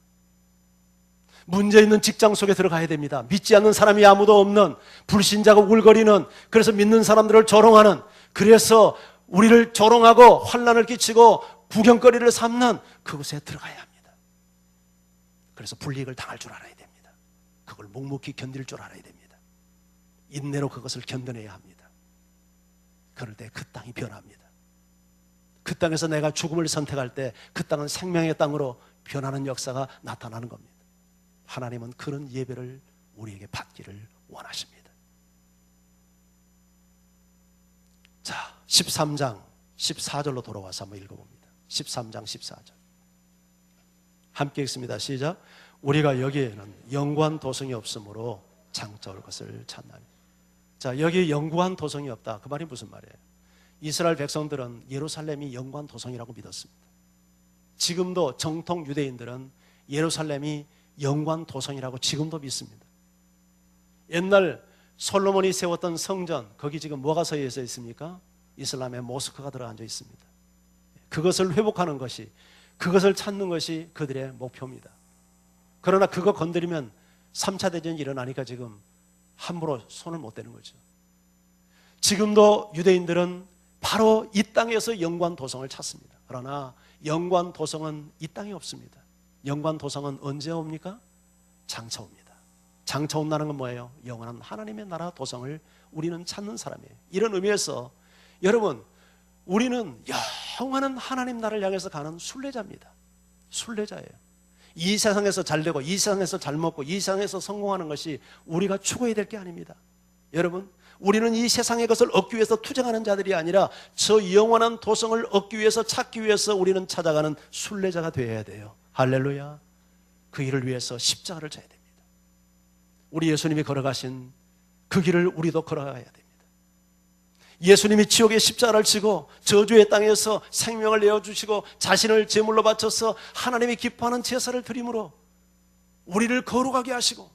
문제 있는 직장 속에 들어가야 됩니다. 믿지 않는 사람이 아무도 없는, 불신자가 울거리는, 그래서 믿는 사람들을 조롱하는, 그래서 우리를 조롱하고 환난을 끼치고 구경거리를 삼는 그곳에 들어가야 합니다. 그래서 불이익을 당할 줄 알아야 됩니다. 그걸 묵묵히 견딜 줄 알아야 됩니다. 인내로 그것을 견뎌내야 합니다. 그럴 때 그 땅이 변합니다. 그 땅에서 내가 죽음을 선택할 때 그 땅은 생명의 땅으로 변하는 역사가 나타나는 겁니다. 하나님은 그런 예배를 우리에게 받기를 원하십니다. 자, 13장 14절로 돌아와서 한번 읽어봅니다. 13장 14절 함께 읽습니다. 시작. 우리가 여기에는 영구한 도성이 없으므로 장차올 것을 찾나니. 자, 여기 영구한 도성이 없다. 그 말이 무슨 말이에요? 이스라엘 백성들은 예루살렘이 영구한 도성이라고 믿었습니다. 지금도 정통 유대인들은 예루살렘이 영구한 도성이라고 지금도 믿습니다. 옛날 솔로몬이 세웠던 성전, 거기 지금 뭐가 서해져 있습니까? 이슬람의 모스크가 들어앉아 있습니다. 그것을 회복하는 것이, 그것을 찾는 것이 그들의 목표입니다. 그러나 그거 건드리면 3차 대전이 일어나니까 지금 함부로 손을 못 대는 거죠. 지금도 유대인들은 바로 이 땅에서 영구한 도성을 찾습니다. 그러나 영구한 도성은 이 땅에 없습니다. 영구한 도성은 언제 옵니까? 장차 옵니다. 장차 온다는 건 뭐예요? 영원한 하나님의 나라 도성을 우리는 찾는 사람이에요. 이런 의미에서 여러분, 우리는 영원한 하나님 나라를 향해서 가는 순례자입니다. 순례자예요. 이 세상에서 잘 되고 이 세상에서 잘 먹고 이 세상에서 성공하는 것이 우리가 추구해야 될 게 아닙니다. 여러분, 우리는 이 세상의 것을 얻기 위해서 투쟁하는 자들이 아니라 저 영원한 도성을 얻기 위해서, 찾기 위해서 우리는 찾아가는 순례자가 되어야 돼요. 할렐루야. 그 일을 위해서 십자가를 져야 됩니다. 우리 예수님이 걸어가신 그 길을 우리도 걸어가야 됩니다. 예수님이 지옥의 십자가를 지고 저주의 땅에서 생명을 내어주시고 자신을 제물로 바쳐서 하나님이 기뻐하는 제사를 드림으로 우리를 거룩하게 하시고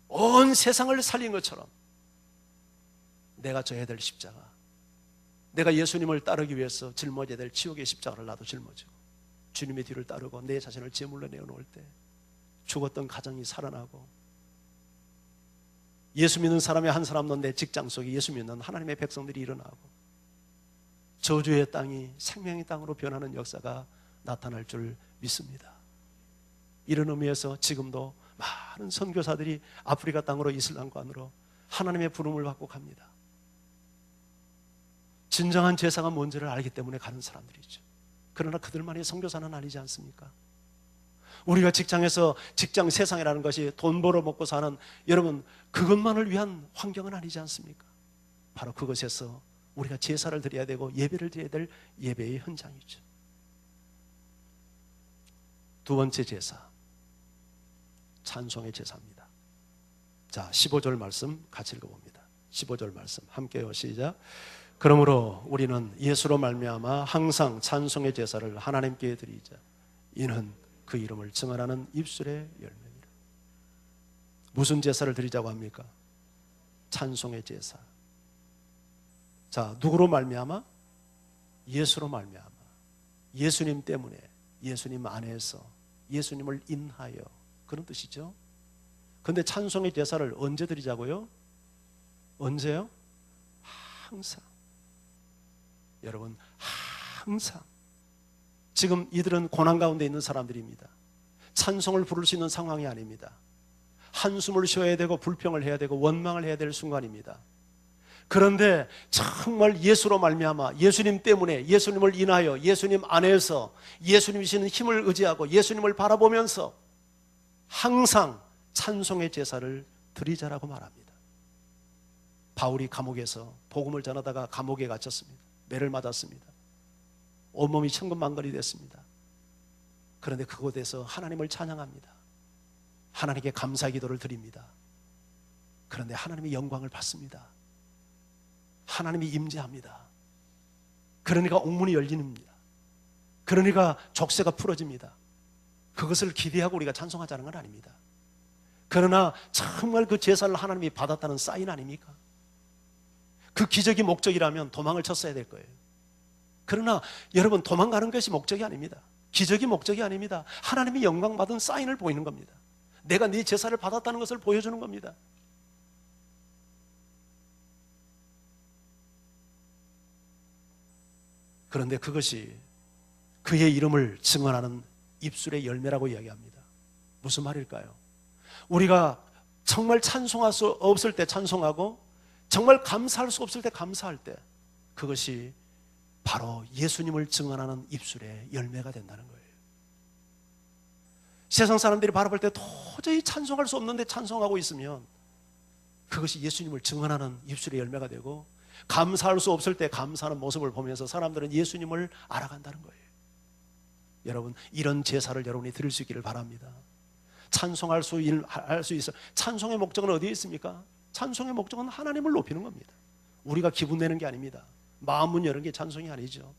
온 세상을 살린 것처럼 내가 져야 될 십자가, 내가 예수님을 따르기 위해서 짊어져야 될 지옥의 십자가를 나도 짊어지고 주님의 뒤를 따르고 내 자신을 제물로 내어놓을 때 죽었던 가정이 살아나고, 예수 믿는 사람이 한 사람도 내 직장 속에 예수 믿는 하나님의 백성들이 일어나고 저주의 땅이 생명의 땅으로 변하는 역사가 나타날 줄 믿습니다. 이런 의미에서 지금도 많은 선교사들이 아프리카 땅으로 이슬람관으로 하나님의 부름을 받고 갑니다. 진정한 제사가 뭔지를 알기 때문에 가는 사람들이죠. 그러나 그들만이 선교사는 아니지 않습니까? 우리가 직장에서, 직장 세상이라는 것이 돈 벌어 먹고 사는, 여러분, 그것만을 위한 환경은 아니지 않습니까? 바로 그것에서 우리가 제사를 드려야 되고 예배를 드려야 될 예배의 현장이죠. 두 번째 제사, 찬송의 제사입니다. 자, 15절 말씀 같이 읽어봅니다. 15절 말씀 함께요. 시작. 그러므로 우리는 예수로 말미암아 항상 찬송의 제사를 하나님께 드리자. 이는 그 이름을 증언하는 입술의 열매니라. 무슨 제사를 드리자고 합니까? 찬송의 제사. 자, 누구로 말미암아? 예수로 말미암아. 예수님 때문에, 예수님 안에서, 예수님을 인하여, 그런 뜻이죠. 그런데 찬송의 제사를 언제 드리자고요? 언제요? 항상. 여러분, 항상. 지금 이들은 고난 가운데 있는 사람들입니다. 찬송을 부를 수 있는 상황이 아닙니다. 한숨을 쉬어야 되고 불평을 해야 되고 원망을 해야 될 순간입니다. 그런데 정말 예수로 말미암아, 예수님 때문에, 예수님을 인하여, 예수님 안에서 예수님이시는 힘을 의지하고 예수님을 바라보면서 항상 찬송의 제사를 드리자라고 말합니다. 바울이 감옥에서 복음을 전하다가 감옥에 갇혔습니다. 매를 맞았습니다. 온몸이 천근만근이 됐습니다. 그런데 그곳에서 하나님을 찬양합니다. 하나님께 감사 기도를 드립니다. 그런데 하나님의 영광을 받습니다. 하나님이 임재합니다. 그러니까 옥문이 열립니다. 그러니까 족쇄가 풀어집니다. 그것을 기대하고 우리가 찬송하자는 건 아닙니다. 그러나 정말 그 제사를 하나님이 받았다는 사인 아닙니까? 그 기적이 목적이라면 도망을 쳤어야 될 거예요. 그러나 여러분, 도망가는 것이 목적이 아닙니다. 기적이 목적이 아닙니다. 하나님이 영광 받은 사인을 보이는 겁니다. 내가 네 제사를 받았다는 것을 보여주는 겁니다. 그런데 그것이 그의 이름을 증언하는 입술의 열매라고 이야기합니다. 무슨 말일까요? 우리가 정말 찬송할 수 없을 때 찬송하고 정말 감사할 수 없을 때 감사할 때, 그것이 바로 예수님을 증언하는 입술의 열매가 된다는 거예요. 세상 사람들이 바라볼 때 도저히 찬송할 수 없는데 찬송하고 있으면 그것이 예수님을 증언하는 입술의 열매가 되고, 감사할 수 없을 때 감사하는 모습을 보면서 사람들은 예수님을 알아간다는 거예요. 여러분, 이런 제사를 여러분이 드릴 수 있기를 바랍니다. 찬송할 수 있어. 찬송의 목적은 어디에 있습니까? 찬송의 목적은 하나님을 높이는 겁니다. 우리가 기분 내는 게 아닙니다. 마음 문 여는 게 찬송이 아니죠.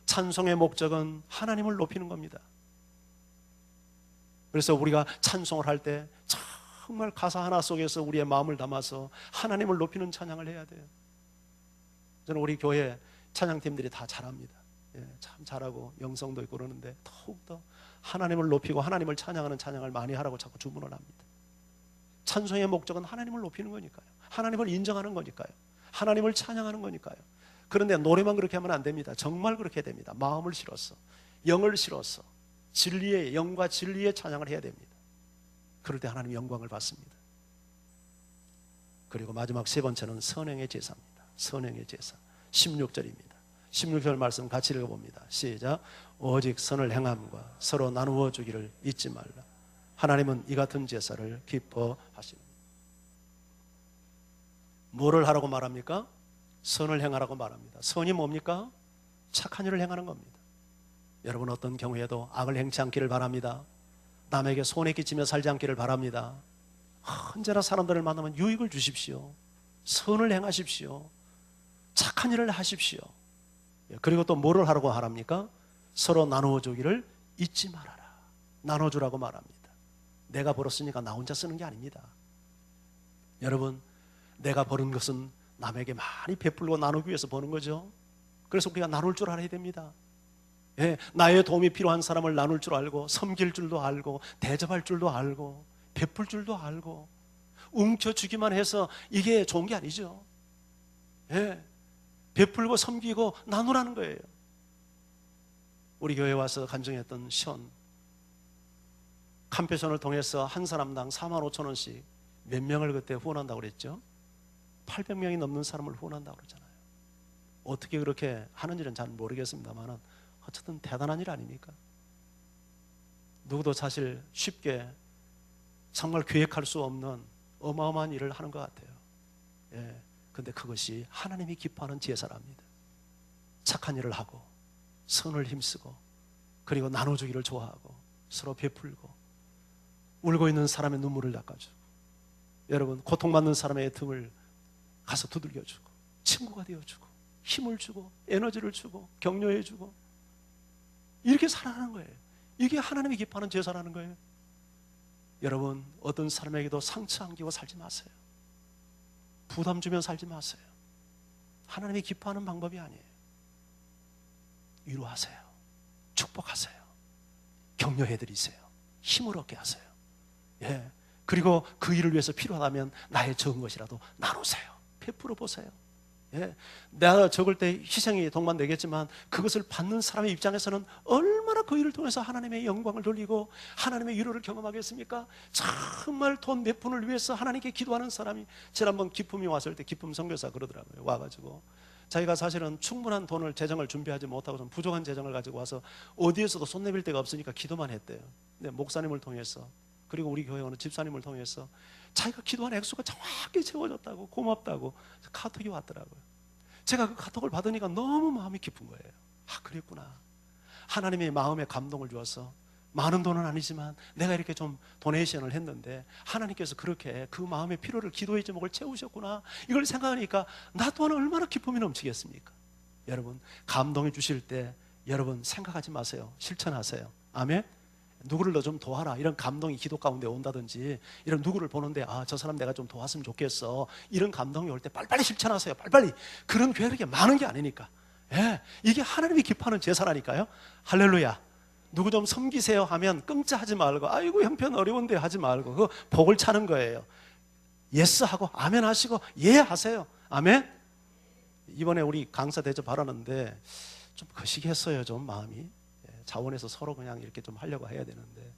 찬송의 목적은 하나님을 높이는 겁니다. 그래서 우리가 찬송을 할 때 정말 가사 하나 속에서 우리의 마음을 담아서 하나님을 높이는 찬양을 해야 돼요. 저는 우리 교회 찬양팀들이 다 잘합니다. 참 잘하고 영성도 있고 그러는데 더욱더 하나님을 높이고 하나님을 찬양하는 찬양을 많이 하라고 자꾸 주문을 합니다. 찬송의 목적은 하나님을 높이는 거니까요. 하나님을 인정하는 거니까요. 하나님을 찬양하는 거니까요. 그런데 노래만 그렇게 하면 안 됩니다. 정말 그렇게 해야 됩니다. 마음을 실어서, 영을 실어서 진리의 영과 진리의 찬양을 해야 됩니다. 그럴 때 하나님 영광을 받습니다. 그리고 마지막 세 번째는 선행의 제사입니다. 선행의 제사 16절입니다. 16절 말씀 같이 읽어봅니다. 시작. 오직 선을 행함과 서로 나누어 주기를 잊지 말라. 하나님은 이 같은 제사를 기뻐하십니다. 뭐를 하라고 말합니까? 선을 행하라고 말합니다. 선이 뭡니까? 착한 일을 행하는 겁니다. 여러분 어떤 경우에도 악을 행치 않기를 바랍니다. 남에게 손해 끼치며 살지 않기를 바랍니다. 언제나 사람들을 만나면 유익을 주십시오. 선을 행하십시오. 착한 일을 하십시오. 그리고 또 뭐를 하라고 하랍니까? 서로 나누어 주기를 잊지 말아라. 나눠주라고 말합니다. 내가 벌었으니까 나 혼자 쓰는 게 아닙니다. 여러분 내가 버는 것은 남에게 많이 베풀고 나누기 위해서 버는 거죠. 그래서 우리가 나눌 줄 알아야 됩니다. 나의 도움이 필요한 사람을 나눌 줄 알고 섬길 줄도 알고 대접할 줄도 알고 베풀 줄도 알고 움켜주기만 해서 이게 좋은 게 아니죠. 베풀고 섬기고 나누라는 거예요. 우리 교회에 와서 간증했던 시온 컴패션을 통해서 한 사람당 45,000원씩 몇 명을 그때 후원한다고 그랬죠? 800명이 넘는 사람을 후원한다고 그러잖아요. 어떻게 그렇게 하는지는 잘 모르겠습니다만 어쨌든 대단한 일 아닙니까? 누구도 사실 쉽게 정말 계획할 수 없는 어마어마한 일을 하는 것 같아요. 근데 그것이 하나님이 기뻐하는 제사랍니다. 착한 일을 하고 선을 힘쓰고 그리고 나눠주기를 좋아하고 서로 베풀고 울고 있는 사람의 눈물을 닦아주고 여러분 고통받는 사람의 등을 가서 두들겨주고 친구가 되어주고 힘을 주고 에너지를 주고 격려해주고 이렇게 살아가는 거예요. 이게 하나님이 기뻐하는 제사라는 거예요. 여러분 어떤 사람에게도 상처 안기고 살지 마세요. 부담 주면 살지 마세요. 하나님이 기뻐하는 방법이 아니에요. 위로하세요. 축복하세요. 격려해드리세요. 힘을 얻게 하세요. 그리고 그 일을 위해서 필요하다면 나의 적은 것이라도 나누세요. 베풀어 보세요. 내가 적을 때 희생이 동반되겠지만 그것을 받는 사람의 입장에서는 얼마나 그 일을 통해서 하나님의 영광을 돌리고 하나님의 위로를 경험하겠습니까? 정말 돈 몇 푼을 위해서 하나님께 기도하는 사람이 지난번 기쁨이 왔을 때 기쁨 선교사 그러더라고요. 와가지고 자기가 사실은 충분한 돈을 재정을 준비하지 못하고 좀 부족한 재정을 가지고 와서 어디에서도 손 내밀 데가 없으니까 기도만 했대요. 근데 목사님을 통해서 그리고 우리 교회 어느 집사님을 통해서 자기가 기도한 액수가 정확히 채워졌다고 고맙다고 카톡이 왔더라고요. 제가 그 카톡을 받으니까 너무 마음이 기쁜 거예요. 그랬구나. 하나님의 마음에 감동을 주어서 많은 돈은 아니지만 내가 이렇게 좀 도네이션을 했는데 하나님께서 그렇게 그 마음의 필요를 기도의 제목을 채우셨구나. 이걸 생각하니까 나 또한 얼마나 기쁨이 넘치겠습니까? 여러분 감동해 주실 때 여러분 생각하지 마세요. 실천하세요. 아멘. 누구를 너 좀 도와라 이런 감동이 기도 가운데 온다든지 이런 누구를 보는데 저 사람 내가 좀 도왔으면 좋겠어 이런 감동이 올 때 빨리빨리 실천하세요. 빨리빨리. 그런 교회가 그렇게 많은 게 아니니까. 이게 하나님이 기뻐하는 제사라니까요. 할렐루야. 누구 좀 섬기세요 하면 끙짜하지 말고 아이고 형편 어려운데 하지 말고 그거 복을 차는 거예요. 예스 하고 아멘 하시고 예 하세요. 아멘. 이번에 우리 강사 대접 하라는데 좀 거시기했어요. 좀 마음이 자원에서 서로 그냥 이렇게 좀 하려고 해야 되는데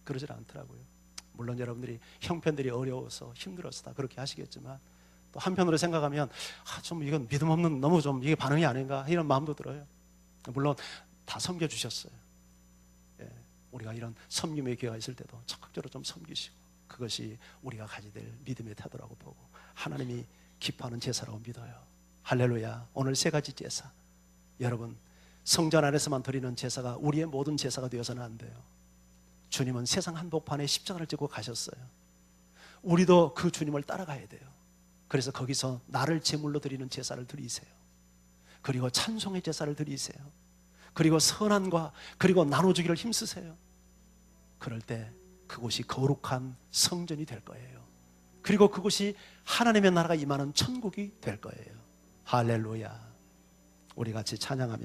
그러질 않더라고요. 물론 여러분들이 형편들이 어려워서 힘들어서 다 그렇게 하시겠지만 또 한편으로 생각하면 좀 이건 믿음 없는 너무 좀 이게 반응이 아닌가 이런 마음도 들어요. 물론 다 섬겨주셨어요. 우리가 이런 섬김의 기회가 있을 때도 적극적으로 좀 섬기시고 그것이 우리가 가져야 될 믿음의 태도라고 보고 하나님이 기뻐하는 제사라고 믿어요. 할렐루야. 오늘 세 가지 제사 여러분 성전 안에서만 드리는 제사가 우리의 모든 제사가 되어서는 안 돼요. 주님은 세상 한복판에 십자가를 지고 가셨어요. 우리도 그 주님을 따라가야 돼요. 그래서 거기서 나를 제물로 드리는 제사를 드리세요. 그리고 찬송의 제사를 드리세요. 그리고 선한과 그리고 나눠주기를 힘쓰세요. 그럴 때 그곳이 거룩한 성전이 될 거예요. 그리고 그곳이 하나님의 나라가 임하는 천국이 될 거예요. 할렐루야. 우리 같이 찬양하며